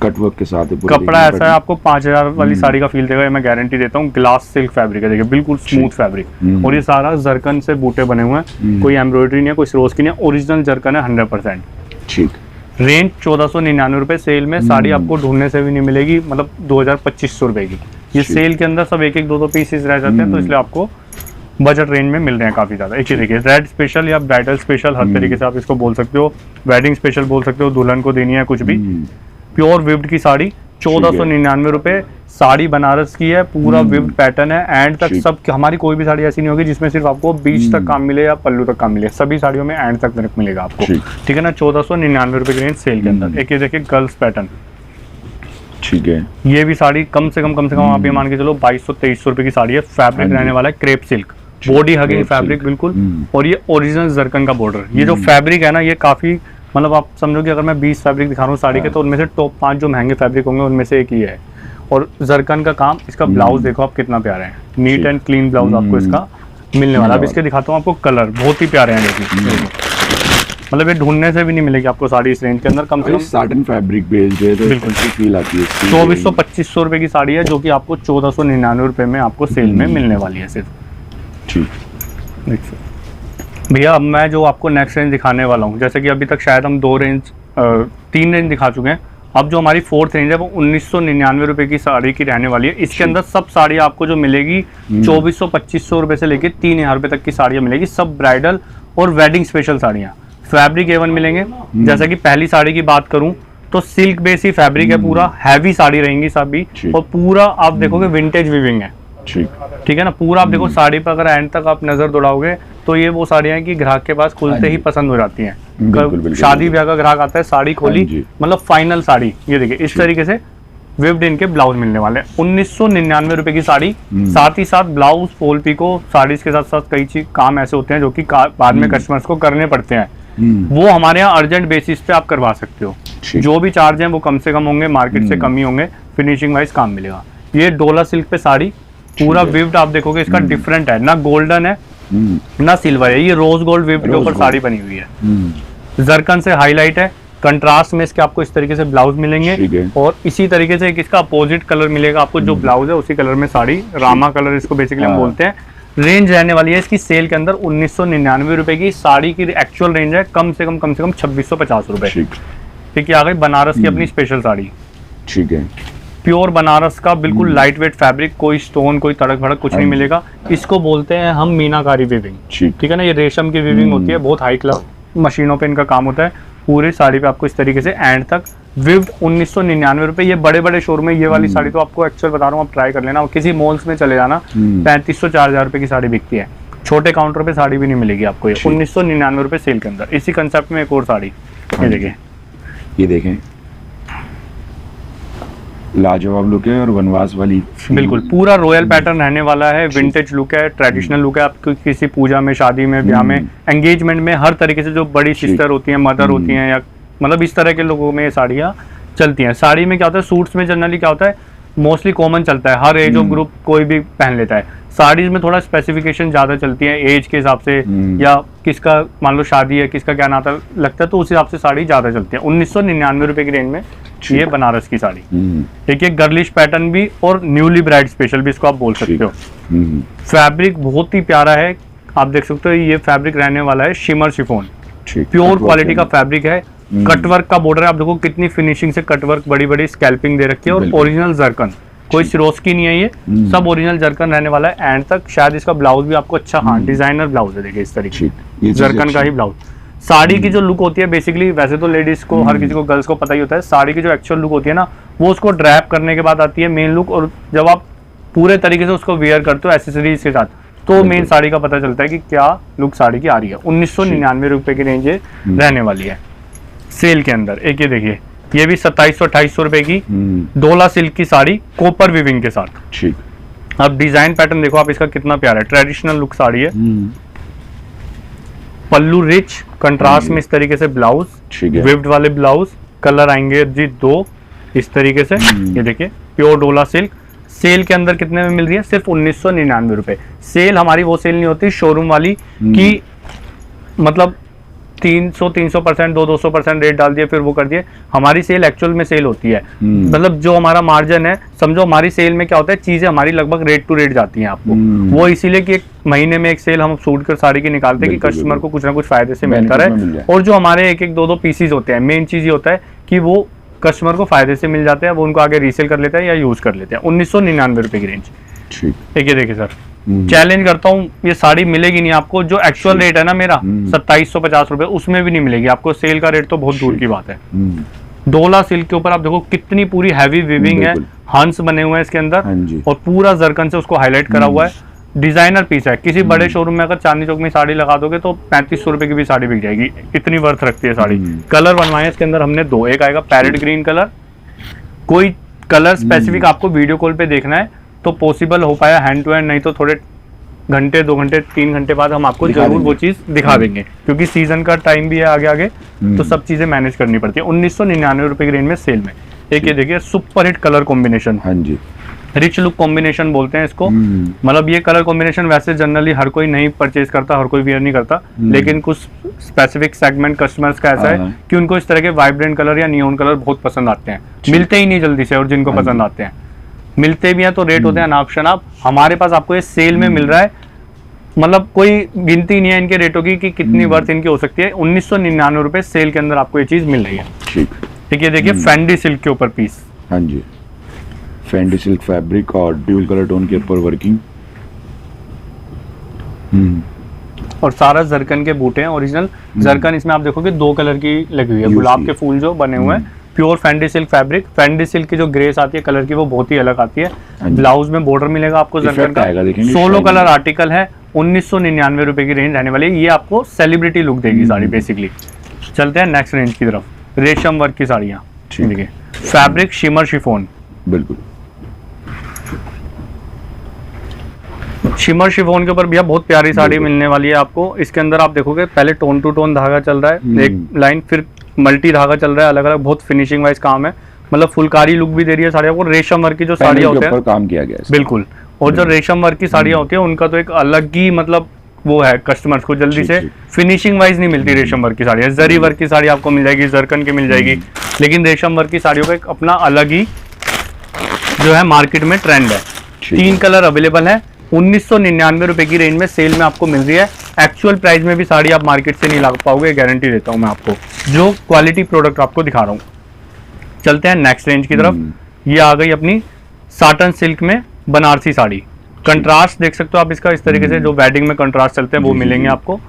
कटवर्क के साथ कपड़ा ऐसा है आपको 5000 वाली साड़ी का फील देगा, मैं गारंटी देता हूँ। ग्लास सिल्क फैब्रिक है, देखिए बिल्कुल स्मूथ फैब्रिक। और ये सारा जरकन से बूटे बने हुए हैं, कोई एम्ब्रॉयडरी नहीं है, कोई सिरोस्की नहीं है, ओरिजिनल जरकन है 100%। ठीक, रेंज 1499 रुपए। सेल में साड़ी आपको ढूंढने से भी नहीं मिलेगी, मतलब 2000-2500 रुपए की। ये सेल के अंदर सब एक 2 पीसेस रह जाते हैं, तो इसलिए आपको बजट रेंज में मिल रहे हैं काफी ज्यादा। एक ही देखिए रेड स्पेशल या ब्राइडल स्पेशल, हर तरीके से आप इसको बोल सकते हो। वेडिंग स्पेशल बोल सकते हो, दुल्हन को देनी है कुछ भी। प्योर विव्ड की साड़ी 1499 रुपए। साड़ी बनारस की है, पूरा विव्ड पैटर्न है। एंड तक सब, हमारी कोई भी साड़ी ऐसी नहीं होगी जिसमें सिर्फ आपको बीच तक काम मिले या पल्लू तक काम मिले। सभी साड़ियों में एंड तक मिलेगा आपको, ठीक है ना। 1499 रुपए की रेंज सेल के अंदर। एक ये देखिए गर्ल्स पैटर्न, ठीक है। ये भी साड़ी कम से कम आप ये मान के चलो 2200-2300 रुपए की साड़ी है। फैब्रिक रहने वाला है crepe silk, body hugging fabric बिल्कुल। और ये ओरिजिनल जरकन का बॉर्डर। ये जो फैब्रिक है ना, ये काफी, मतलब आप समझो कि अगर मैं 20 फैब्रिक दिखा रहा हूँ साड़ी के, तो उनमें से टॉप 5 जो महंगे फैब्रिक होंगे उनमें से एक ही है। और जरकन का काम। इसका ब्लाउज देखो आप कितना प्यारा है, नीट एंड क्लीन ब्लाउज आपको इसका मिलने वाला। अब इसके दिखाता हूँ आपको कलर, बहुत ही प्यारे हैं। देखिए मतलब ये ढूंढने से भी नहीं मिलेगी आपको साड़ी इस रेंज के अंदर। कम से कम साटन फैब्रिक बेस्ड है, तो बिल्कुल फील आती है। 2400-2500 रुपए की साड़ी है, जो कि आपको 1499 रुपए में आपको सेल में मिलने वाली है सिर्फ। ठीक भैया, अब मैं जो आपको नेक्स्ट रेंज दिखाने वाला हूँ, जैसे कि अभी तक शायद हम 3 रेंज दिखा चुके हैं। अब जो हमारी 4th रेंज है वो 1999 रुपए की साड़ी की रहने वाली है। इसके अंदर सब साड़ी आपको जो मिलेगी 2400-2500 रुपए से लेके 3000 रुपए तक की साड़ियाँ मिलेगी। सब ब्राइडल और वेडिंग स्पेशल साड़ियाँ। फैब्रिक A1 मिलेंगे। जैसे कि पहली साड़ी की बात करूं तो सिल्क बेस ही फैब्रिक है, पूरा हैवी साड़ी रहेंगी सभी। और पूरा आप देखोगे विंटेज वीविंग है, ठीक है ना। पूरा आप देखो साड़ी पर अगर एंड तक आप नजर दौड़ाओगे तो ये वो साड़ियाँ हैं कि ग्राहक के पास खुलते ही पसंद हो जाती हैं। शादी ब्याह का ग्राहक आता है, साड़ी खोली, मतलब फाइनल साड़ी। ये देखिए इस तरीके से विव्ड इनके ब्लाउज मिलने वाले हैं। 1999 रुपए की साड़ी। साथ ही साथ ब्लाउज, फॉल पिको, साड़ी के साथ साथ कई चीज काम ऐसे होते हैं जो कि बाद में कस्टमर्स को करने पड़ते हैं। वो हमारे यहाँ अर्जेंट बेसिस पे आप करवा सकते हो। जो भी चार्ज है वो कम से कम होंगे, मार्केट से कम ही होंगे। फिनिशिंग वाइज काम मिलेगा। ये डोला सिल्क पे साड़ी, पूरा विव्ड आप देखोगे इसका डिफरेंट है, ना गोल्डन है ना सिल्वर है। ये रोज गोल्ड विव्ड के ऊपर साड़ी बनी हुई है। जरकन से हाईलाइट है। कंट्रास्ट में इसके आपको इस तरीके से ब्लाउज मिलेंगे। और इसी तरीके से इसका अपोजिट कलर मिलेगा आपको। जो ब्लाउज है उसी कलर में साड़ी, रामा कलर इसको बेसिकली हम बोलते हैं। रेंज रहने वाली है इसकी सेल के अंदर 1999 रुपए की। साड़ी की एक्चुअल रेंज है कम से कम 2650 रुपए। ठीक है, आ गई बनारस की अपनी स्पेशल साड़ी। ठीक है। प्योर बनारस का बिल्कुल लाइट वेट फैब्रिक, कोई स्टोन कोई तड़क भड़क कुछ नहीं मिलेगा। इसको बोलते हैं हम मीनाकारी वीविंग, ठीक है ना। ये रेशम की वीविंग होती है, बहुत हाई क्लास मशीनों पे इनका काम होता है। पूरी साड़ी पे आपको इस तरीके से एंड तक विव्ड 1999 रुपए। ये बड़े बड़े शोरूम में ये वाली साड़ी तो आपको एक्चुअल बता रहा हूँ, आप ट्राई कर लेना। और किसी मॉल्स में चले जाना 3500-4000 रुपए की साड़ी बिकती है। छोटे काउंटर पे साड़ी भी नहीं मिलेगी आपको। ये 1999 रुपए सेल के अंदर। इसी कंसेप्ट में एक और साड़ी, ये देखिए, ये देखें, लाजवाब लुक है और वनवास वाली, बिल्कुल पूरा रॉयल पैटर्न रहने वाला है। विंटेज लुक है, ट्रेडिशनल लुक है। आपको किसी पूजा में, शादी में, ब्याह में, एंगेजमेंट में, हर तरीके से जो बड़ी सिस्टर होती हैं, मदर होती हैं, या मतलब इस तरह के लोगों में ये साड़ियाँ चलती हैं। साड़ी में क्या होता है, सूट्स में जनरली क्या होता है, मोस्टली कॉमन चलता है, हर एज ऑफ ग्रुप कोई भी पहन लेता है। साड़ीज में थोड़ा स्पेसिफिकेशन ज्यादा चलती है एज के हिसाब से, या किसका मान लो शादी है, किसका क्या नाता लगता है, तो उस हिसाब से साड़ी ज्यादा चलती है। 1999 रुपए की रेंज में ये बनारस की साड़ी। एक एक गर्लिश पैटर्न भी और न्यूली ब्राइड स्पेशल भी इसको आप बोल सकते हो। फैब्रिक बहुत ही प्यारा है, आप देख सकते हो। ये फैब्रिक रहने वाला है शिमर शिफॉन, प्योर क्वालिटी का फैब्रिक है। कटवर्क का बॉर्डर है, आप देखो कितनी फिनिशिंग से कटवर्क, बड़ी बड़ी स्कैल्पिंग दे रखी है। और ओरिजिनल जरकन, कोई सिरोस्की नहीं है, ये सब ओरिजिनल जरकन रहने वाला है एंड तक। शायद इसका ब्लाउज भी आपको अच्छा, हाँ डिजाइनर ब्लाउज है, देखिए इस तरीके जरकन का ही ब्लाउज। साड़ी की जो लुक होती है बेसिकली, वैसे तो लेडीज को, हर किसी को, गर्ल्स को पता ही होता है, साड़ी की जो एक्चुअल लुक होती है ना, वो उसको ड्रैप करने के बाद आती है मेन लुक। और जब आप पूरे तरीके से उसको वेयर करते हो एसेसरीज के साथ, तो मेन साड़ी का पता चलता है कि क्या लुक साड़ी की आ रही है। 1999 रुपए की रेंज रहने वाली है सेल के अंदर। एक ये देखिए, ये भी 2700-2800 रुपए की डोला सिल्क की साड़ी, कॉपर वीविंग के साथ। ठीक, अब डिजाइन पैटर्न देखो आप इसका कितना प्यारा है, ट्रेडिशनल लुक साड़ी है। पल्लू रिच कंट्रास्ट में इस तरीके से ब्लाउज, विव्ड वाले ब्लाउज, कलर आएंगे जी 2 इस तरीके से। ये देखिए प्योर डोला सिल्क। सेल के अंदर कितने में मिल रही है, सिर्फ 1999 रुपए। सेल हमारी वो सेल नहीं होती शोरूम वाली की, मतलब 300% 200% रेट डाल दिए फिर वो कर दिए। हमारी सेल एक्चुअल में सेल होती है, मतलब जो हमारा मार्जिन है, समझो हमारी सेल में क्या होता है, चीजें हमारी लगभग रेट टू रेट जाती हैं आपको। वो इसीलिए कि एक महीने में एक सेल हम सूट कर साड़ी की निकालते हैं कि कस्टमर को कुछ ना कुछ फायदे से मिलता रहे। और जो हमारे एक एक 2-2 पीसीज होते हैं, मेन चीज ये होता है कि वो कस्टमर को फायदे से मिल जाते हैं, वो उनको आगे रीसेल कर लेते हैं या यूज कर लेते हैं। 1999 रुपए की रेंज। ठीक है, देखिए सर, चैलेंज करता हूँ, ये साड़ी मिलेगी नहीं आपको। जो एक्चुअल रेट है ना मेरा 2750 रुपए, उसमें भी नहीं मिलेगी आपको। सेल का रेट तो बहुत दूर की बात है। डोला सिल्क के ऊपर आप देखो कितनी पूरी हैवी वीविंग है, हंस बने हुए हैं इसके अंदर, और पूरा जरकन से उसको हाईलाइट करा हुआ है। डिजाइनर पीस है। किसी बड़े शोरूम में अगर चांदनी चौक में साड़ी लगा दोगे तो 3500 रुपए की भी साड़ी बिक जाएगी, इतनी वर्थ रखती है साड़ी। कलर बनवाए इसके अंदर हमने 2, एक आएगा पैरेट ग्रीन कलर। कोई कलर स्पेसिफिक आपको वीडियो कॉल पे देखना है तो पॉसिबल हो पाया हैंड टू हैंड, नहीं तो थोड़े घंटे 2 घंटे 3 घंटे बाद हम आपको जरूर वो चीज दिखा देंगे, क्योंकि सीजन का टाइम भी है आगे आगे, तो सब चीजें मैनेज करनी पड़ती है। 1999 रुपए की रेंज में सेल में। एक ये देखिए सुपर हिट कलर कॉम्बिनेशन, हाँ जी, रिच लुक कॉम्बिनेशन बोलते हैं इसको। मतलब ये कलर कॉम्बिनेशन वैसे जनरली हर कोई नहीं परचेज करता, हर कोई वेयर नहीं करता, लेकिन कुछ स्पेसिफिक सेगमेंट कस्टमर्स का ऐसा है कि उनको इस तरह के वाइब्रेंट कलर या नियॉन कलर बहुत पसंद आते हैं। मिलते ही नहीं जल्दी से, और जिनको पसंद आते हैं, मिलते भी हैं तो रेट होते हैं नाप शनाप। हमारे पास आपको ये सेल में मिल रहा है, मतलब कोई गिनती नहीं है इनके रेटों की कि कितनी वर्थ इनकी हो सकती है। 1999 रुपए सेल के अंदर आपको ये चीज मिल रही है। ठीक है, देखिए फैंडी सिल्क के ऊपर पीस, हाँ जी, फैंडी सिल्क फैब्रिक और ड्यूल कलर टोन के ऊपर वर्किंग, और सारा जरकन के बूटे हैं ओरिजिनल जरकन। इसमें आप देखोगे 2 कलर की लगी हुई है, गुलाब के फूल जो बने हुए हैं। Pure फैंडी silk fabric. फैंडी सिल्क की जो ग्रेस आती है कलर की, वो बहुत ही अलग आती है। ब्लाउज में बॉर्डर मिलेगा आपको जरकन का, 16 कलर आर्टिकल है। 1999 रुपए की रेंज रहने वाली है। ये आपको सेलिब्रिटी लुक देगी साड़ी बेसिकली। चलते हैं नेक्स्ट रेंज की तरफ, रेशम वर्क की साड़ियाँ। देखिए फैब्रिक शिमर शिफॉन, बिल्कुल शिमर शिफॉन के ऊपर भैया बहुत प्यारी साड़ी मिलने वाली है आपको। इसके अंदर आप देखोगे पहले टोन टू टोन धागा चल रहा है, एक लाइन, फिर मल्टी धागा चल रहा है, अलग अलग बहुत फिनिशिंग वाइज काम है। मतलब फुलकारी लुक भी दे रही है साड़ी आपको। रेशम वर्क की जो साड़ियाँ होती है काम किया गया है बिल्कुल, और जो रेशम वर्क की साड़ियाँ होती है उनका तो एक अलग ही मतलब वो है, कस्टमर्स को जल्दी से फिनिशिंग वाइज नहीं मिलती रेशम वर्क की साड़ियाँ। जरी वर्क की साड़ी आपको मिल जाएगी, जरकन की मिल जाएगी, लेकिन रेशम वर्क की साड़ियों का एक अपना अलग ही जो है मार्केट में ट्रेंड है। 3 कलर अवेलेबल है। 1999 रुपए की रेंज में सेल में आपको मिल रही है। एक्चुअल प्राइस में भी साड़ी आप मार्केट से नहीं ला पाओगे, गारंटी देता हूं मैं आपको, जो क्वालिटी प्रोडक्ट आपको दिखा रहा हूँ। चलते हैं नेक्स्ट रेंज की तरफ। ये आ गई अपनी साटन सिल्क में बनारसी साड़ी। कंट्रास्ट देख सकते हो आप इसका, इस तरीके से जो वेडिंग में कंट्रास्ट चलते हैं वो मिलेंगे आपको,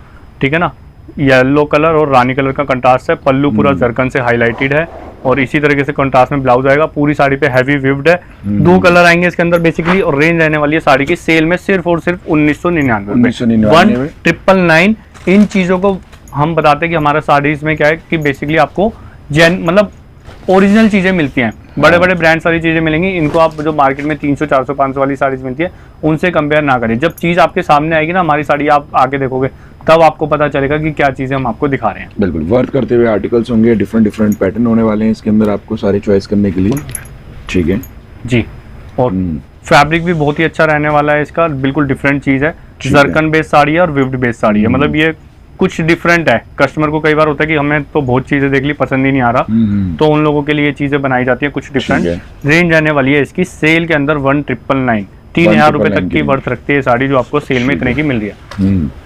ठीक है ना। येलो कलर और रानी कलर का कंट्रास्ट है, पल्लू पूरा जरकन से हाईलाइटेड है और इसी तरीके से कंट्रास्ट में ब्लाउज आएगा। पूरी साड़ी पे हैवी विव्ड है, 2 कलर आएंगे इसके अंदर बेसिकली, और रेंज रहने वाली है साड़ी की सेल में सिर्फ और सिर्फ 1999 1999। इन चीजों को हम बताते हैं कि हमारा साड़ीज में क्या है कि बेसिकली आपको मतलब ओरिजिनल चीजें मिलती हैं, बड़े बड़े ब्रांड सारी चीजें मिलेंगी। इनको आप जो मार्केट में 300 400 500 वाली साड़ीज मिलती है उनसे कंपेयर ना करें। जब चीज आपके सामने आएगी ना, हमारी साड़ी आप आके देखोगे तब आपको पता चलेगा कि क्या चीजें हम आपको दिखा रहे हैं। बिल्कुल वर्क करते हुए आर्टिकल्स होंगे, डिफरेंट पैटर्न होने वाले हैं इसके अंदर आपको सारे चॉइस करने के लिए, ठीक है जी। और फैब्रिक भी बहुत ही अच्छा रहने वाला है इसका, बिल्कुल डिफरेंट चीज है। जरकन बेस्ड साड़ी है और विव्ड बेस्ड साड़ी है, मतलब ये कुछ डिफरेंट है। कस्टमर को कई बार होता है कि हमें तो बहुत चीजें देख ली, पसंद ही नहीं आ रहा, तो उन लोगों के लिए ये चीजें बनाई जाती है कुछ डिफरेंट। रेंज आने वाली है इसकी सेल के अंदर 1999, 3000 रुपए तक की वर्थ रखती है साड़ी, जो आपको सेल में इतने की मिल रही है।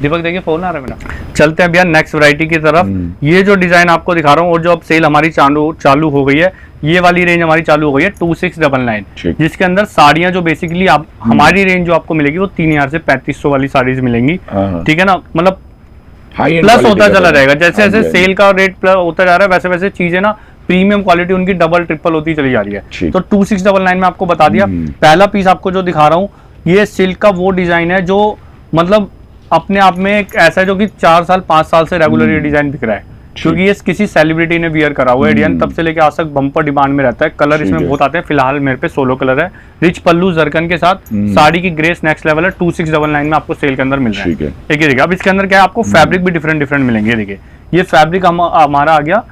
दीपक देखिए फोन आ रहा है मेरा। चलते हैं भैया नेक्स्ट वैरायटी की तरफ। ये जो डिजाइन आपको दिखा रहा हूँ और जो अब सेल हमारी चालू हो गई है, ये वाली रेंज हमारी चालू हो गई है 2699, जिसके अंदर साड़ियां जो बेसिकली आप हमारी रेंज जो आपको मिलेगी वो 3000 से 3500 वाली साड़ीज मिलेंगी, ठीक है ना। मतलब प्लस होता चला रहेगा, जैसे जैसे सेल का रेट प्लस होता जा रहा है वैसे वैसे चीजें ना प्रीमियम क्वालिटी उनकी डबल ट्रिपल होती चली जा रही है। तो 2699 में आपको बता दिया। पहला पीस आपको जो दिखा रहा हूँ ये सिल्क का वो डिजाइन है जो मतलब अपने आप में एक ऐसा है जो कि 4 साल 5 साल से रेगुलर ये डिजाइन बिक रहा है, क्योंकि ये किसी सेलिब्रिटी ने वियर करा हुआ है। डिजाइन तब से लेके आज तक बम्पर डिमांड में रहता है। कलर इसमें बहुत आते हैं, फिलहाल मेरे पे 16 कलर है। रिच पल्लू जरकन के साथ साड़ी की ग्रेस नेक्स्ट लेवल है। 2699 में आपको सेल के अंदर मिल रहा है। एक देखिए अब इसके अंदर क्या है, आपको फैब्रिक भी डिफरेंट मिलेंगे। देखिए ये फैब्रिक हमारा आ गया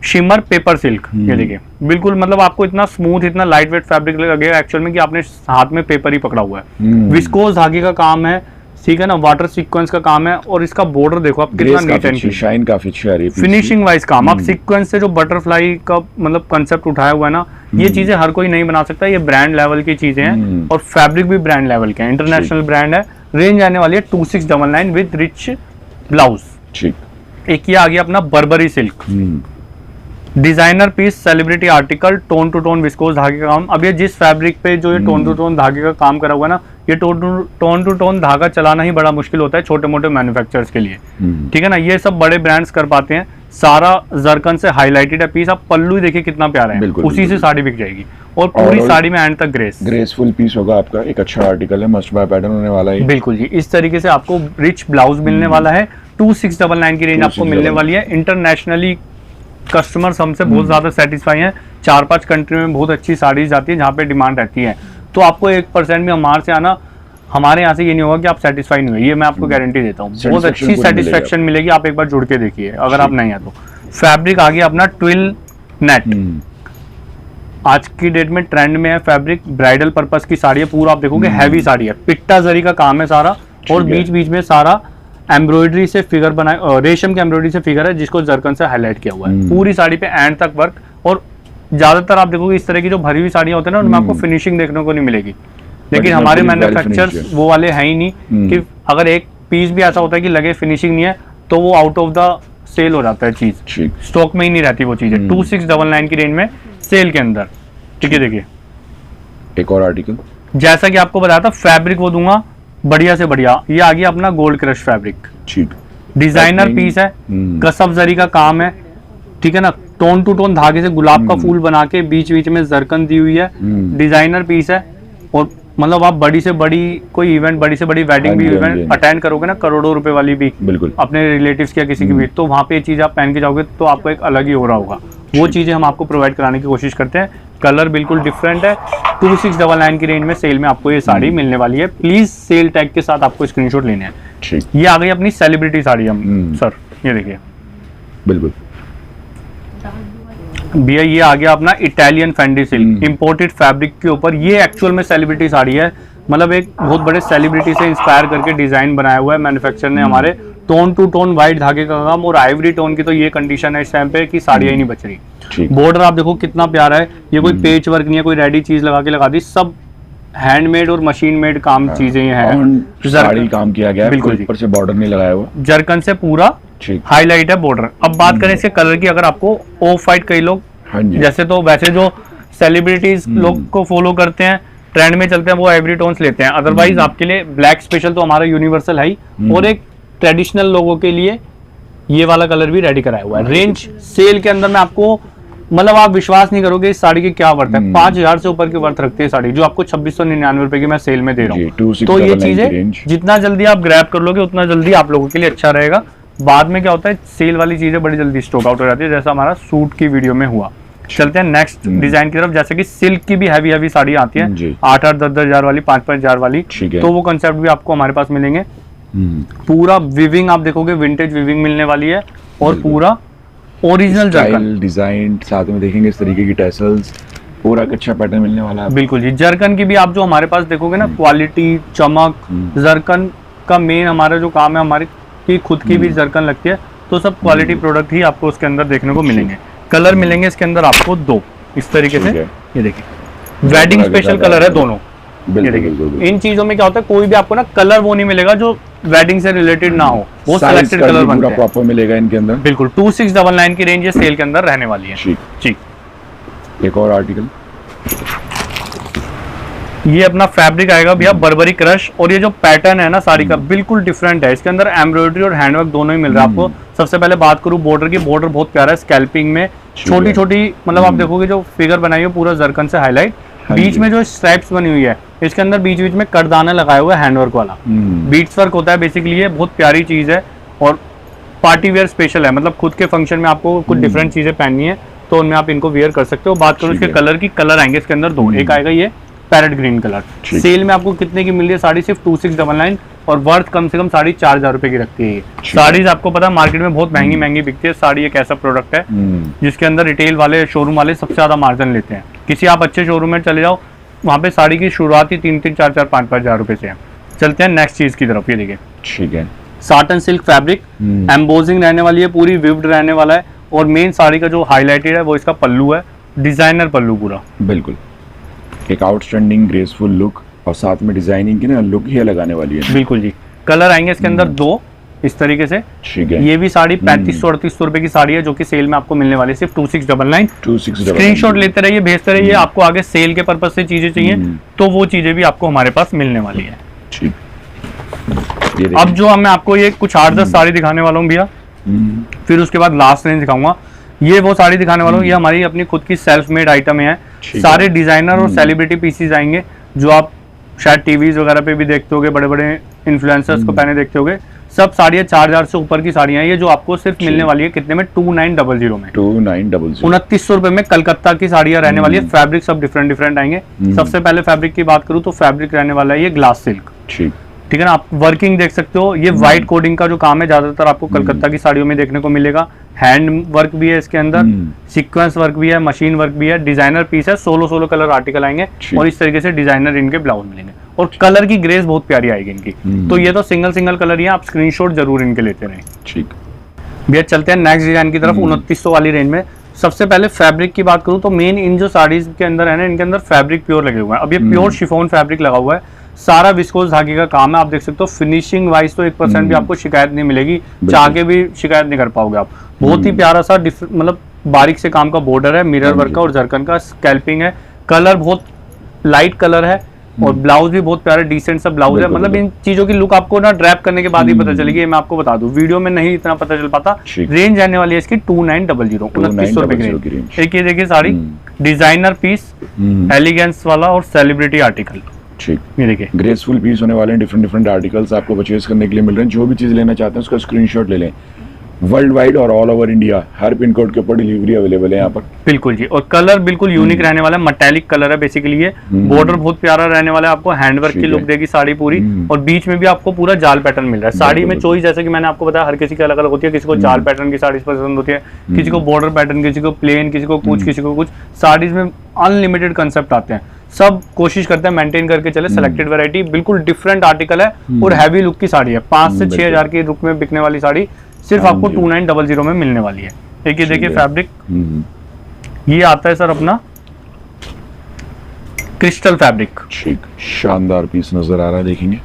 शिमर पेपर सिल्क। ये देखिए बिल्कुल मतलब आपको इतना स्मूथ इतना लाइट वेट फैब्रिक लगेगा एक्चुअल में कि आपने हाथ में पेपर ही पकड़ा हुआ है। विस्कोस धागे का काम है, ठीक है ना, वाटर सीक्वेंस का काम है। और इसका बॉर्डर देखो आप कितना नीट एंड शाइन काफी अच्छी आ रही है, फिनिशिंग वाइज काम। आप सीक्वेंस से जो बटरफ्लाई का मतलब कंसेप्ट उठाया हुआ है ना, ये चीजें हर कोई नहीं बना सकता। ये ब्रांड लेवल की चीजें हैं और फैब्रिक भी ब्रांड लेवल के हैं, इंटरनेशनल ब्रांड है। रेंज आने वाली है 2699 विद रिच ब्लाउज। एक ये आ गया अपना Burberry silk designer piece, celebrity article, tone to tone viscose धागे का काम। अब ये जिस फैब्रिक पे जो ये टोन टू टोन धागे का काम करा हुआ है ना, ये टोन टू टोन धागा चलाना ही बड़ा मुश्किल होता है छोटे मोटे मैन्युफैक्चरर्स के लिए, ठीक है ना। ये सब बड़े ब्रांड्स कर पाते हैं। सारा जरकन से हाईलाइटेड है पीस। आप पल्लू देखिए कितना प्यारा है, उसी से साड़ी बिक जाएगी। और पूरी साड़ी में एंड तक ग्रेसफुल पीस होगा आपका। एक अच्छा आर्टिकल है, मस्ट बाय पैटर्न होने वाला है। बिल्कुल जी, इस तरीके से आपको रिच ब्लाउज मिलने वाला है। 2699 की रेंज आपको मिलने वाली है। इंटरनेशनली कस्टमर्स हमसे बहुत ज्यादा सेटिस्फाई हैं। 4-5 कंट्री में बहुत अच्छी साड़ीज आती है जहाँ पे डिमांड रहती है। तो आपको 1% भी हमारे से आना, हमारे यहाँ से ये नहीं होगा कि आप सेटिस्फाई नहीं हुए, ये मैं आपको गारंटी देता हूँ। बहुत अच्छी सेटिस्फेक्शन मिलेगी। आप एक बार जुड़ के देखिए अगर आप नहीं है तो। फैब्रिक आ गया अपना ट्विल नेट, आज की डेट में ट्रेंड में है फैब्रिक। ब्राइडल पर्पस की साड़ी है, पूरा आप देखोगे हैवी साड़ी है, पिट्टा जरी का काम है सारा। और बीच बीच में सारा एम्ब्रॉयडरी से फिगर बनाए, रेशम के एम्ब्रॉयडरी से फिगर है जिसको जरकन से हाईलाइट किया हुआ है। पूरी साड़ी पे एंड तक वर्क। और ज्यादातर आप देखोगे इस तरह की जो भरी हुई साड़ियां होती है ना, उनमें आपको फिनिशिंग देखने को नहीं मिलेगी। लेकिन हमारे मैन्युफैक्चरर्स वो वाले है ही नहीं कि अगर एक पीस भी ऐसा होता है कि लगे फिनिशिंग नहीं है तो वो आउट ऑफ द सेल हो जाता है, चीज स्टॉक में ही नहीं रहती वो चीजें। 2699 की रेंज में सेल के अंदर, ठीक है। देखिए एक और आर्टिकल जैसा कि आपको बताया था, फैब्रिक वो दूंगा बढ़िया से बढ़िया। ये आ गया अपना gold crush fabric, designer piece है, कसब जरी का काम है, ठीक है ना। टोन टू टोन धागे से गुलाब का फूल बना के बीच बीच में जरकन दी हुई है। डिजाइनर पीस है। और मतलब आप बड़ी से बड़ी कोई इवेंट, बड़ी से बड़ी वेडिंग भी इवेंट अटेंड करोगे ना, करोड़ों रुपए वाली भी, बिल्कुल अपने रिलेटिव्स की या किसी की भी, तो वहाँ पे ये चीज आप पहन के जाओगे तो आपको एक अलग ही हो रहा होगा। वो चीजें हम आपको प्रोवाइड कराने की कोशिश करते हैं। कलर बिल्कुल डिफरेंट है। 2699 की रेंज में सेल में आपको ये साड़ी मिलने वाली है। प्लीज सेल टैग के साथ आपको स्क्रीनशॉट लेने हैं। ये आ गई अपनी सेलिब्रिटी साड़ी हम सर, ये देखिए बिल्कुल भैया। ये आ गया अपना इटालियन फैंडी सिल्क, इंपोर्टेड फैब्रिक के ऊपर। ये एक्चुअल में सेलिब्रिटी साड़ी है, मतलब एक बहुत बड़े सेलिब्रिटी से इंस्पायर करके डिजाइन बनाया हुआ है मैन्युफैक्चर ने हमारे। टोन टू टोन व्हाइट धागे का काम और आइवरी टोन की तो ये कंडीशन है इस टाइम पे कि साड़ियां ही नहीं बच रही। बॉर्डर आप देखो कितना प्यारा है। ये कोई पेच वर्क नहीं है, कोई रेडी चीज लगा दी, सब हैंडमेड और मशीन मेड काम चीजें हैं। साड़ी काम किया गया है, बिल्कुल ऊपर से बॉर्डर नहीं लगाया हुआ, जरकन से पूरा हाईलाइट है बॉर्डर। अब बात करें इसके कलर की, अगर आपको ऑफ वाइट कई लोग हाँ जी। जैसे तो वैसे जो सेलिब्रिटीज लोग को फॉलो करते हैं, ट्रेंड में चलते हैं, वो एवरी टोन्स लेते हैं। अदरवाइज आपके लिए ब्लैक स्पेशल तो हमारा यूनिवर्सल है ही, और एक ट्रेडिशनल लोगों के लिए ये वाला कलर भी रेडी कराया हुआ है। रेंज सेल के अंदर में आपको, मतलब आप विश्वास नहीं करोगे इस साड़ी की क्या वर्थ है। 5,000 से ऊपर की वर्थ रखते हैं साड़ी, जो आपको 2699 रुपए की मैं सेल में दे रहा हूँ। तो ये चीजें जितना जल्दी आप ग्रैब कर लोगे उतना जल्दी आप लोगों के लिए अच्छा रहेगा। बाद में क्या होता है, सेल वाली चीजें बड़ी जल्दी स्टॉक आउट हो जाती है, जैसा हमारा सूट की वीडियो में हुआ। चलते हैं नेक्स्ट डिजाइन की तरफ। जैसे कि सिल्क की भी हैवी साड़ी आती है, 8-8, 10-10 हजार वाली, 5-5 हजार वाली, तो वो कंसेप्ट भी आपको हमारे पास मिलेंगे। पूरा विविंग आप देखोगे, विंटेज विविंग मिलने वाली है, और पूरा ओरिजिनल जरकन डिजाइन साथ में देखेंगे, इस तरीके की टैसल्स, पूरा अच्छा पैटर्न मिलने वाला है। बिल्कुल जी। जरकन की भी आप जो हमारे पास देखोगे ना, क्वालिटी, चमक, जरकन का मेन हमारा जो काम है, हमारी की खुद की भी जरकन लगती है, तो सब क्वालिटी प्रोडक्ट ही आपको उसके अंदर देखने को मिलेंगे। कलर मिलेंगे इसके अंदर आपको 2 इस तरीके से, ये देखिए वेडिंग स्पेशल कलर है दोनों। ये देखिए इन चीजों में क्या होता है, कोई भी आपको ना कलर वो नहीं मिलेगा जो वेडिंग से रिलेटेड ना हो, वो सिलेक्टेड कलर बनते हैं, प्रॉपर मिलेगा इनके अंदर। बिल्कुल 2699 की रेंज ये सेल के अंदर रहने वाली है। ठीक, एक और आर्टिकल, ये अपना फैब्रिक आएगा भैया बर्बरी क्रश, और ये जो पैटर्न है ना साड़ी का बिल्कुल डिफरेंट है। इसके अंदर एम्ब्रॉयडरी और हैंडवर्क दोनों ही मिल रहा है आपको। सबसे पहले बात करूं बॉर्डर की, बॉर्डर बहुत प्यारा है, स्कैल्पिंग में छोटी छोटी, मतलब आप देखोगे जो फिगर बनाई है पूरा जरकन से हाईलाइट, बीच में जो स्ट्राइप्स बनी हुई है, इसके अंदर बीच बीच में करदाना लगाया हुआ है हैंडवर्क वाला, बीट्स वर्क होता है बेसिकली। ये बहुत प्यारी चीज है और पार्टी वेयर स्पेशल है, मतलब खुद के फंक्शन में आपको कुछ डिफरेंट चीजें पहननी है तो उनमें आप इनको वेयर कर सकते हो। बात करो इसके कलर की, कलर आएंगे इसके अंदर 2, एक आएगा ये पैरेट ग्रीन कलर। सेल में आपको कितने की मिल रही है साड़ी, सिर्फ 2699, और वर्थ कम से कम 4,500 रुपए की रखती है ये साड़ीज। आपको पता है मार्केट में बहुत महंगी महंगी बिकती है साड़ी, एक ऐसा प्रोडक्ट है जिसके अंदर रिटेल वाले, शोरूम वाले सबसे ज्यादा मार्जिन लेते हैं। किसी आप अच्छे शोरूम में चले जाओ, वहाँ पे साड़ी की शुरुआत ही 3-3, 4-4, 5-5 हजार रुपए से है। चलते हैं नेक्स्ट चीज की तरफ। ये देखिए ठीक है, साटन सिल्क फैब्रिक, एम्बोजिंग रहने वाली है, पूरी विव्ड रहने वाला है, और मेन साड़ी का जो हाईलाइटेड है वो इसका पल्लू है, डिजाइनर पल्लू पूरा। बिल्कुल एक आउटस्टैंडिंग ग्रेसफुल लुक, और साथ में डिजाइनिंग की ना लुक ही लगाने वाली है। बिल्कुल जी। कलर आएंगे इसके अंदर 2 इस तरीके से। ठीक है, ये भी साड़ी 3500-3800 रुपए की साड़ी है, जो कि सेल में आपको मिलने वाली है सिर्फ 2699। स्क्रीनशॉट लेते रहिए, भेजते रहिए। आपको आगे सेल के पर्पज से चीजें चाहिए तो वो चीजें भी आपको हमारे पास मिलने वाली है। ठीक, अब जो मैं आपको ये कुछ 8-10 साड़ी दिखाने वाला हूँ भैया, फिर उसके बाद लास्ट रेंज दिखाऊंगा। ये वो साड़ी दिखाने वाला हूँ, ये हमारी अपनी खुद की सेल्फ मेड आइटम है। सारे डिजाइनर और सेलिब्रिटी पीसीज आएंगे, जो आप शायद टीवीज वगैरह पे भी देखते होगे, बड़े बड़े इन्फ्लुएंसर्स को पहने देखते होगे। सब साड़ियाँ 4,000 से ऊपर की साड़ियाँ हैं, ये जो आपको सिर्फ मिलने वाली है कितने में, 2900 में, 2900 रुपए में कलकत्ता की साड़ियाँ रहने वाली है। फैब्रिक सब डिफरेंट डिफरेंट आएंगे। सबसे पहले फैब्रिक की बात करूँ तो फैब्रिक रहने वाला है ये ग्लास सिल्क। ठीक है ना, आप वर्किंग देख सकते हो, ये व्हाइट कोडिंग का जो काम है ज्यादातर आपको कलकत्ता की साड़ियों में देखने को मिलेगा। हैंड वर्क भी है इसके अंदर, सीक्वेंस वर्क भी है, मशीन वर्क भी है, डिजाइनर पीस है, 16 कलर आर्टिकल आएंगे, और इस तरीके से डिजाइनर इनके ब्लाउज मिलेंगे, और कलर की ग्रेस बहुत प्यारी आएगी इनकी। तो ये तो सिंगल कलर ही है, आप स्क्रीनशॉट जरूर इनके लेते रहें। ठीक भैया चलते हैं नेक्स्ट डिजाइन की तरफ, 2900 वाली रेंज में। सबसे पहले फैब्रिक की बात करूं तो मेन इन जो साड़ीज के अंदर है ना, इनके अंदर फैब्रिक प्योर लगे हुए हैं। अब ये प्योर शिफॉन फैब्रिक लगा हुआ है, सारा विस्कोस धागे का काम है। आप देख सकते हो फिनिशिंग वाइज तो 1% भी आपको शिकायत नहीं मिलेगी, चाह के भी शिकायत नहीं कर पाओगे आप। बहुत ही प्यारा सा मतलब बारीक से काम का बॉर्डर है, मिरर वर्क का और जरकन का स्कैल्पिंग है। कलर बहुत लाइट कलर है, और ब्लाउज भी बहुत प्यारा डिसेंट सा ब्लाउज है। मतलब इन चीजों की लुक आपको ना ड्रैप करने के बाद ही पता चलेगी, ये मैं आपको बता दूं, वीडियो में नहीं इतना पता चल पाता। रेंज आने वाली है इसकी 2900, 2900 रुपए की रेंज। एक ये देखिए साड़ी, डिजाइनर पीस, एलिगेंस वाला और सेलिब्रिटी आर्टिकल। ठीक, ये देखिए ग्रेसफुल पीस होने वाले हैं, डिफरेंट आर्टिकल्स आपको परचेज करने के लिए मिल रहे हैं। जो भी चीज लेना चाहते हैं उसका स्क्रीनशॉट ले लें। वर्ल्ड वाइड और all over India her pin code के ऊपर डिलीवरी अवेलेबल है यहाँ पर। बिल्कुल जी, और कलर बिल्कुल यूनिक रहने वाला है, मेटालिक कलर है बेसिकली ये। बॉर्डर बहुत प्यारा रहने वाला है, आपको हैंडवर्क की लुक देगी साड़ी पूरी, और बीच में भी आपको पूरा जाल पैटर्न मिल रहा है। साड़ी में चॉइस जैसे कि मैंने आपको बताया हर किसी की अलग अलग होती है, किसी को जाल पैटर्न की साड़ी पसंद होती है, किसी को बॉर्डर पैटर्न, किसी को प्लेन, किसी को कुछ, किसी को कुछ। साड़ीज में अनलिमिटेड कंसेप्ट आते हैं, सब कोशिश करते हैं मेंटेन करके चले। सेलेक्टेड वैरायटी, बिल्कुल डिफरेंट आर्टिकल है, और हैवी लुक की साड़ी है। 5 से 6 हजार की लुक में बिकने वाली साड़ी सिर्फ आपको 2900 में मिलने वाली है। एक ये देखिए फैब्रिक, ये आता है सर अपना क्रिस्टल फैब्रिक। ठीक, शानदार पीस नजर आ रहा है, देखेंगे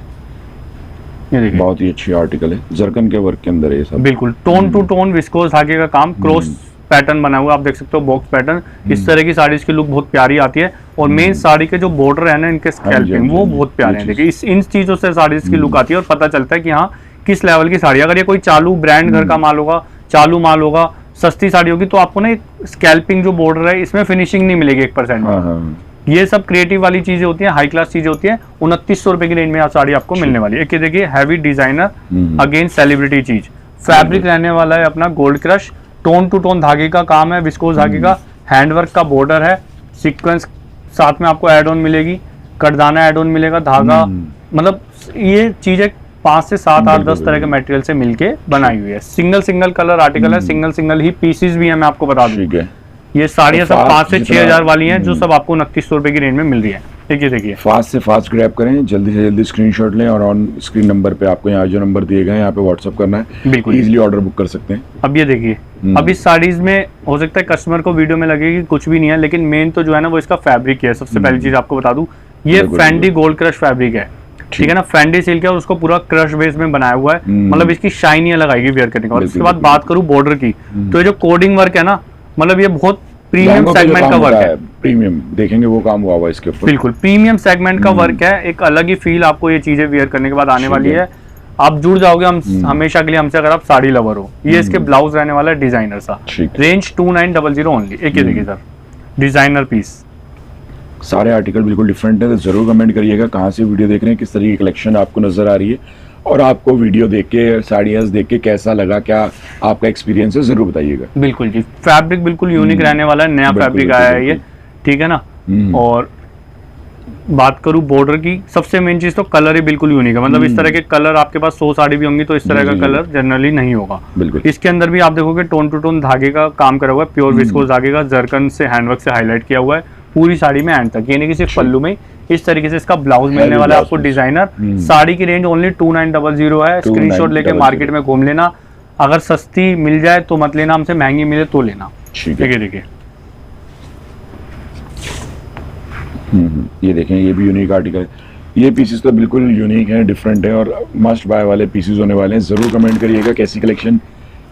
ये देखिए बहुत ही अच्छी आर्टिकल है, जरकन के वर्क के अंदर है ये सब। बिल्कुल टोन टू टोन विस्कोस धागे का काम, क्रॉस पैटर्न बना हुआ है, आप देख सकते हो बॉक्स पैटर्न। इस तरह की साड़ीज की लुक बहुत प्यारी आती है और मेन साड़ी के जो बॉर्डर है ना इनके स्कैल्पिंग वो बहुत प्यारे हैं। देखिए इन चीजों से साड़ीज की लुक आती है और पता चलता है कि हाँ किस लेवल की साड़ी। अगर ये कोई चालू ब्रांड घर का माल होगा, चालू माल होगा, सस्ती साड़ी होगी, तो आपको ना स्कैल्पिंग जो बॉर्डर है इसमें फिनिशिंग नहीं मिलेगी 1%। ये सब क्रिएटिव वाली चीजें होती हैं, हाई क्लास चीजें होती हैं। 2900 रुपए की रेंज में साड़ी आपको मिलने वाली है। एक ये देखिए हैवी डिजाइनर अगेन सेलिब्रिटी चीज, फैब्रिक रहने वाला है अपना gold crush, tone to tone धागे का काम है, विस्कोस धागे का, हैंडवर्क का बॉर्डर है, सीक्वेंस साथ में आपको एड ऑन मिलेगी, कटदाना एड ऑन मिलेगा, धागा, मतलब ये चीजें 5 से 7 8 10 तरह के मटेरियल से मिलके बनाई हुई है। सिंगल कलर आर्टिकल है, सिंगल ही पीसेस भी है, मैं आपको बता दूं। ये साड़ियाँ सब 5 से 6,000 वाली हैं जो सब आपको 2900 रुपए की रेंज में मिल रही है। देखिए फास्ट से फास्ट ग्रैब करें, जल्दी से जल्दी स्क्रीनशॉट लें और ऑन स्क्रीन नंबर पे आपको यहाँ जो नंबर दिए गए हैं यहाँ पे व्हाट्सअप करना है, बिल्कुल इजीली ऑर्डर बुक कर सकते हैं। अब ये देखिए, अब इस साड़ीज में हो सकता है कस्टमर को वीडियो में लगे कि कुछ भी नहीं है, लेकिन मेन तो जो है ना वो इसका फैब्रिक है। सबसे पहली चीज आपको बता दूं, ये फेंडी गोल्ड क्रश फैब्रिक है, ठीक है ना। फेंडी सिल्क है और उसको पूरा क्रश बेस में बनाया हुआ है, मतलब इसकी शाइन ही अलग आएगी वेयर करने का। और उसके बाद बात करूं बॉर्डर की, तो ये जो कोडिंग वर्क है ना, मतलब ये बहुत प्रीमियम सेगमेंट का वर्क है। प्रीमियम देखेंगे वो काम हुआ हुआ इसके ऊपर, बिल्कुल प्रीमियम सेगमेंट का वर्क है। एक अलग ही फील आपको ये चीजें वेयर करने के बाद आने वाली है। आप जुड़ जाओगे हम हमेशा के लिए हमसे, अगर आप साड़ी लवर हो। ये इसके ब्लाउज रहने वाला है डिजाइनर सा, रेंज 2900 ओनली। एक ये देखिए सर, डिजाइनर पीस। सारे आर्टिकल बिल्कुल डिफरेंट है, तो जरूर कमेंट करिएगा कहाँ से वीडियो देख रहे हैं, किस तरह की कलेक्शन आपको नजर आ रही है और आपको वीडियो देख के, साड़ियाँ देख के कैसा लगा, क्या आपका एक्सपीरियंस है, जरूर बताइएगा। बिल्कुल जी, फैब्रिक बिल्कुल यूनिक रहने वाला है, नया फैब्रिक आया है ये, ठीक है ना। और बात करूं बॉर्डर की, सबसे मेन चीज तो कलर ही बिल्कुल यूनिक है। मतलब इस तरह के कलर आपके पास 100 साड़ी भी होंगी तो इस तरह का कलर जनरली नहीं होगा। इसके अंदर भी आप देखोगे टोन टू टोन धागे का काम करा हुआ है, प्योर विस्कोस धागे का, जरकन से हैंडवर्क से हाईलाइट किया हुआ है पूरी साड़ी में एंड तक। यानी कि सिर्फ पल्लू में इस तरीके से इसका ब्लाउज मिलने वाला है आपको डिजाइनर। साड़ी की रेंज ओनली 2900 है। स्क्रीनशॉट लेके मार्केट में घूम लेना, अगर सस्ती मिल जाए तो मत लेना, हमसे महंगी मिले तो लेना। देखिए ये देखें, ये भी यूनिक आर्टिकल है। ये पीसेस तो बिल्कुल यूनिक है, डिफरेंट है और मस्ट बाय वाले पीसेस होने वाले हैं। जरूर कमेंट करिएगा कैसी कलेक्शन,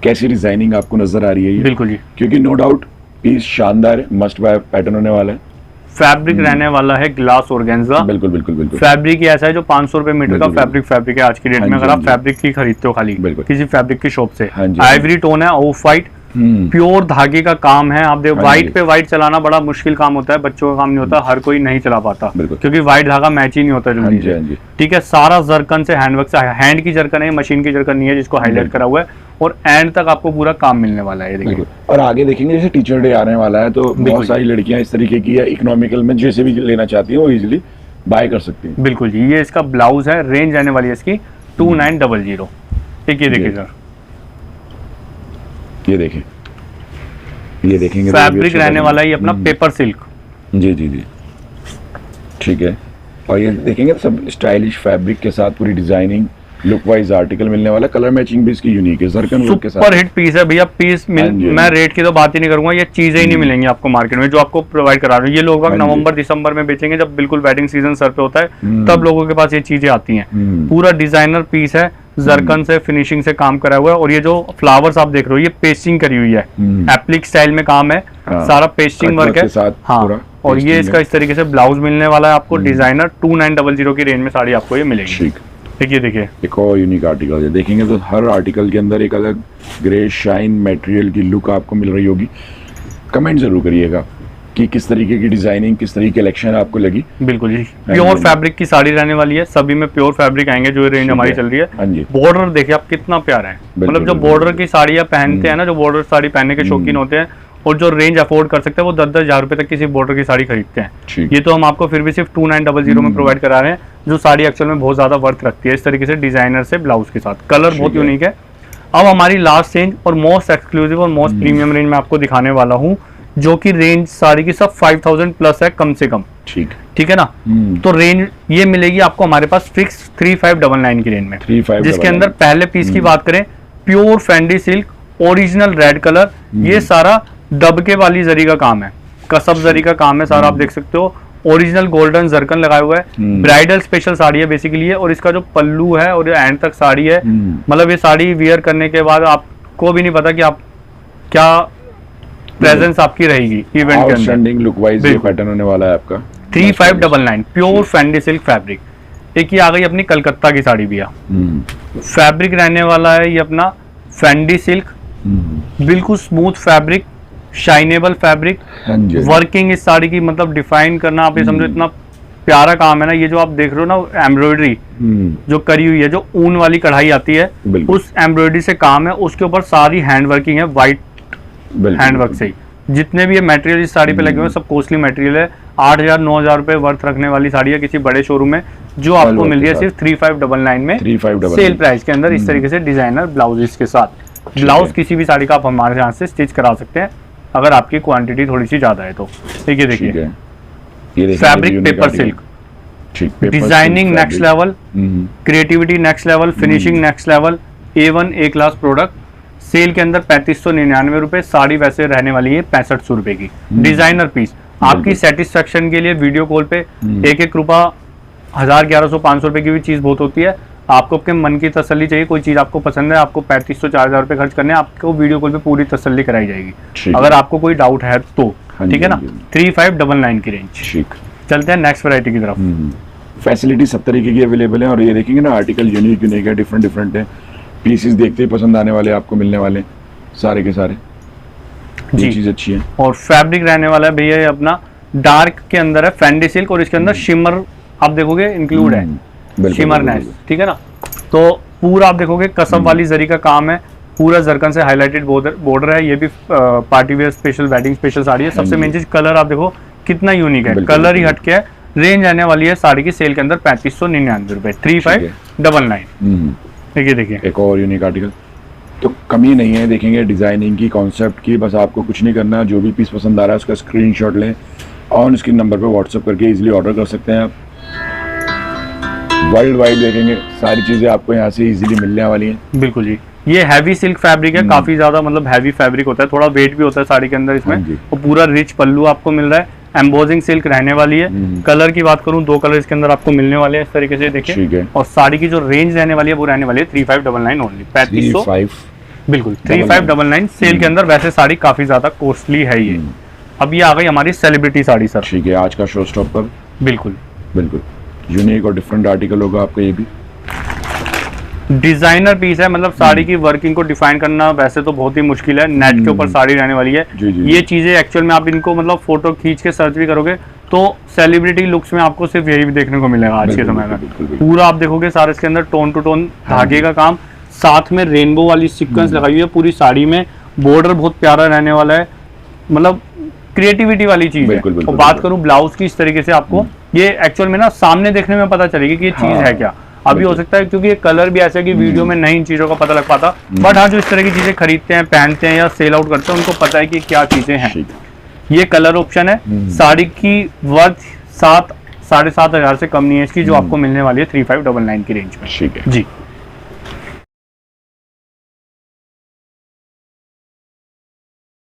कैसी डिजाइनिंग आपको नजर आ रही है ये। बिल्कुल जी, क्योंकि नो डाउट पीस शानदार है, मस्ट बाय पैटर्न होने वाला है। फैब्रिक रहने वाला है ग्लास ऑर्गेन्जा। बिल्कुल बिल्कुल बिल्कुल। फैब्रिक ही ऐसा है जो 500 रुपए मीटर का फैब्रिक है आज की डेट में। अगर आप फैब्रिक की खरीदते हो खाली किसी फैब्रिक की शॉप से, आइवरी टोन है, ऑफ व्हाइट, प्योर धागे का काम है। आप देखो व्हाइट पे व्हाइट चलाना बड़ा मुश्किल काम होता है, बच्चों का काम नहीं होता, हर कोई नहीं चला पाता क्योंकि व्हाइट धागा मैच ही नहीं होता जल्दी से, ठीक है। सारा जरकन से हैंडवर्क से, हैंड की जरकन है, मशीन की जरकन नहीं है जिसको हाईलाइट करा हुआ है, और एंड तक आपको पूरा काम मिलने वाला है। देखिए और आगे देखेंगे जैसे टीचर डे आने वाला है तो बहुत सारी लड़कियां इस तरीके की या इकोनॉमिकल में जैसे भी लेना चाहती हैं वो इजीली बाय कर सकती हैं। बिल्कुल जी, ये इसका ब्लाउज है, रेंज आने वाली है इसकी 2900। ठीक है, देखिए सर, ये देखेंगे फैब्रिक रहने वाला है अपना पेपर सिल्क। जी जी जी, ठीक है। और ये देखेंगे सब स्टाइलिश फैब्रिक के साथ पूरी डिजाइनिंग लुक वाइज आर्टिकल मिलने वाला, कलर मैचिंग भी इसकी यूनिक है, जरकन वर्क के साथ। सुपर हिट पीस है भैया, मैं रेट की तो बात ही नहीं करूंगा, ये चीजें ही नहीं मिलेंगी आपको मार्केट में जो आपको प्रोवाइड करा रहे हैं। ये लोग नवंबर दिसंबर में बेचेंगे जब बिल्कुल वेडिंग सीजन सर पे होता है, तब लोगों के पास ये चीजें आती हैं। पूरा डिजाइनर पीस है, जरकन से फिनिशिंग से काम करा हुआ है। और ये जो फ्लावर्स आप देख रहे हो ये पेस्टिंग करी हुई है, एप्लिक स्टाइल में काम है, सारा पेस्टिंग वर्क है। हाँ, और ये इसका इस तरीके से ब्लाउज मिलने वाला है आपको डिजाइनर। 2900 की रेंज में साड़ी आपको ये मिलेगी। देखिए एक और यूनिक आर्टिकल है, देखेंगे तो हर आर्टिकल के अंदर एक अलग ग्रे शाइन मटेरियल की लुक आपको मिल रही होगी। कमेंट जरूर करिएगा कि किस तरीके की डिजाइनिंग, किस तरीके की कलेक्शन आपको लगी। बिल्कुल जी, प्योर फैब्रिक की साड़ी रहने वाली है, सभी में प्योर फैब्रिक आएंगे जो रेंज हमारी चल रही है। बॉर्डर देखिए आप कितना प्यारा है, मतलब जो बॉर्डर की साड़ियाँ पहनते हैं ना, जो बॉर्डर साड़ी पहनने के शौकीन होते हैं और जो रेंज अफोर्ड कर सकते हैं वो 10-10 हज़ार रुपए तक किसी बॉर्डर की साड़ी खरीदते हैं। ये तो हम आपको फिर भी सिर्फ 2900 में प्रोवाइड करा रहे हैं, जो साड़ी एक्चुअल में बहुत ज्यादा वर्थ रखती है इस तरीके से डिजाइनर से ब्लाउज के साथ। कलर बहुत यूनिक है। अब हमारी लास्ट रेंज और मोस्ट एक्सक्लूसिव और मोस्ट प्रीमियम रेंज में आपको दिखाने वाला हूँ, जो कि रेंज साड़ी की सब 5000 प्लस है कम से कम। ठीक है ना। तो रेंज ये मिलेगी आपको हमारे पास फिक्स 3599 की रेंज में, जिसके अंदर पहले पीस की बात करें, pure Fendi silk, original red colour, ये सारा दबके वाली जरी का काम है, कसब जरी का काम है सारा, आप देख सकते हो। ओरिजिनल गोल्डन जरकन लगाया हुआ है, ब्राइडल स्पेशल साड़ी है बेसिकली है। और इसका जो पल्लू है और एंड तक साड़ी है, मतलब ये साड़ी वियर करने के बाद आपको भी नहीं पता कि आप क्या प्रेजेंस आपकी रहेगी इवेंट के अंदर। आउटस्टैंडिंग लुक वाइज ये पैटर्न होने वाला है आपका 3599 प्योर फैंडी सिल्क फैब्रिक। एक ये आ गई अपनी कलकत्ता की साड़ी भैया, फैब्रिक रहने वाला है ये अपना फैंडी सिल्क, बिल्कुल स्मूथ फैब्रिक, शाइनेबल फैब्रिक, वर्किंग इस साड़ी की मतलब डिफाइन करना आप ये समझो इतना प्यारा काम है ना। ये जो आप देख रहे हो ना एम्ब्रॉयडरी जो करी हुई है, जो ऊन वाली कढ़ाई आती है उस एम्ब्रॉयडरी से काम है, उसके ऊपर सारी हैंड वर्किंग है, व्हाइट हैंडवर्क से ही। जितने भी ये मटेरियल इस साड़ी पे लगे हुए हैं सब कॉस्टली मटेरियल है। 8,000-9,000 रुपए वर्थ रखने वाली साड़ी है किसी बड़े शोरूम में, जो आपको मिल रही है सिर्फ 3599 में सेल प्राइस के अंदर, इस तरीके से डिजाइनर ब्लाउजेस के साथ। ब्लाउज किसी भी साड़ी का आप हमारे यहाँ से स्टिच करा सकते हैं अगर आपकी क्वांटिटी थोड़ी सी ज्यादा है तो। देखिए देखिए fabric paper silk, designing next level, creativity next level, finishing next level, A1 A class product. Sale के अंदर 3599 रुपए, साड़ी वैसे रहने वाली है 6500 रुपए की। डिजाइनर पीस आपकी सेटिस्फेक्शन के लिए वीडियो कॉल पे 1-1 रुपया 1000, 1100, 500 रुपए की भी चीज बहुत होती है। आपको अपने मन की तसल्ली चाहिए, कोई चीज आपको पसंद है, आपको 3500, 4000 रुपए खर्च करने, आपको वीडियो कॉल पे पूरी तसल्ली कराई जाएगी अगर आपको कोई डाउट है तो, ठीक है ना। 3599 की रेंज। चलते हैं नेक्स्ट वैरायटी की तरफ। फैसिलिटी सब तरीके की अवेलेबल है और ये देखेंगे ना आर्टिकल यूनिक है, डिफरेंट है, पीसेस देखते ही पसंद आने वाले आपको मिलने वाले सारे के सारे। ये चीज अच्छी है और फैब्रिक रहने वाला है भैया ये अपना डार्क के अंदर है फैंडी सिल्क, और इसके अंदर शिमर आप देखोगे इंक्लूड है, शिमर नेस, ठीक है ना। तो पूरा आप देखोगे कसम वाली जरी का काम है, पूरा जरकन से हाईलाइटेड बॉर्डर है। ये भी party wear special, wedding special sari है। सबसे मेन चीज कलर आप देखो कितना यूनिक है, कलर ही हटके है। रेंज आने वाली है साड़ी की सेल के अंदर 3599 रुपए, 3599। देखिए एक और यूनिक आर्टिकल, तो कमी नहीं है, देखेंगे डिजाइनिंग की, कॉन्सेप्ट की। बस आपको कुछ नहीं करना, जो भी पीस पसंद आ रहा है उसका स्क्रीनशॉट लें, ऑन स्क्रीन नंबर पे व्हाट्सएप करके इजीली ऑर्डर कर सकते हैं आप। वर्ल्ड वाइड देखेंगे सारी चीजें आपको यहाँ से इजीली मिलने वाली हैं। बिल्कुल जी, ये हैवी सिल्क फैब्रिक है, काफी ज्यादा मतलब हैवी फैब्रिक होता है, थोड़ा वेट भी होता है साड़ी के अंदर इसमें। और पूरा रिच पल्लू आपको मिल रहा है, एम्बोजिंग सिल्क रहने वाली है। कलर की बात करूं 2 कलर इसके अंदर आपको मिलने वाले हैं इस तरीके से, देखिए। और साड़ी की जो रेंज रहने वाली है वो रहने वाली है 3599 ओनली, 3500 बिल्कुल 3599 सेल के अंदर। वैसे साड़ी काफी ज्यादा कॉस्टली है ये। अब ये आ गई हमारी सेलिब्रिटी साड़ी सर, ठीक है, आज का शो स्टॉपर। बिल्कुल यूनिक और डिफरेंट आर्टिकल होगा आपका, ये भी डिजाइनर पीस है। मतलब साड़ी की वर्किंग को डिफाइन करना वैसे तो बहुत ही मुश्किल है, नेट के ऊपर साड़ी रहने वाली है। ये चीजें एक्चुअल में आप इनको मतलब फोटो खींच के सर्च भी करोगे तो सेलिब्रिटी लुक्स में आपको सिर्फ यही भी देखने को मिलेगा आज के समय में। पूरा आप देखोगे सारे इसके अंदर टोन टू टोन धागे का काम, साथ में रेनबो वाली सीक्वेंस लगाई हुई है पूरी साड़ी में। बॉर्डर बहुत प्यारा रहने वाला है, मतलब क्रिएटिविटी वाली चीज है। और बात करूं ब्लाउज की, इस तरीके से आपको ये एक्चुअल में ना सामने देखने में पता चलेगी कि ये चीज है क्या। अभी हो सकता है क्योंकि ये कलर भी ऐसा है कि वीडियो में नहीं इन चीजों का पता लग पाता, बट हाँ जो इस तरह की चीजें खरीदते हैं, पहनते हैं या सेल आउट करते हैं, उनको पता है कि क्या चीजें हैं। ये कलर ऑप्शन है, साड़ी की वर्थ 7-7,500 से कम नहीं है इसकी, जो आपको मिलने वाली है 3599 की रेंज में। ठीक है जी।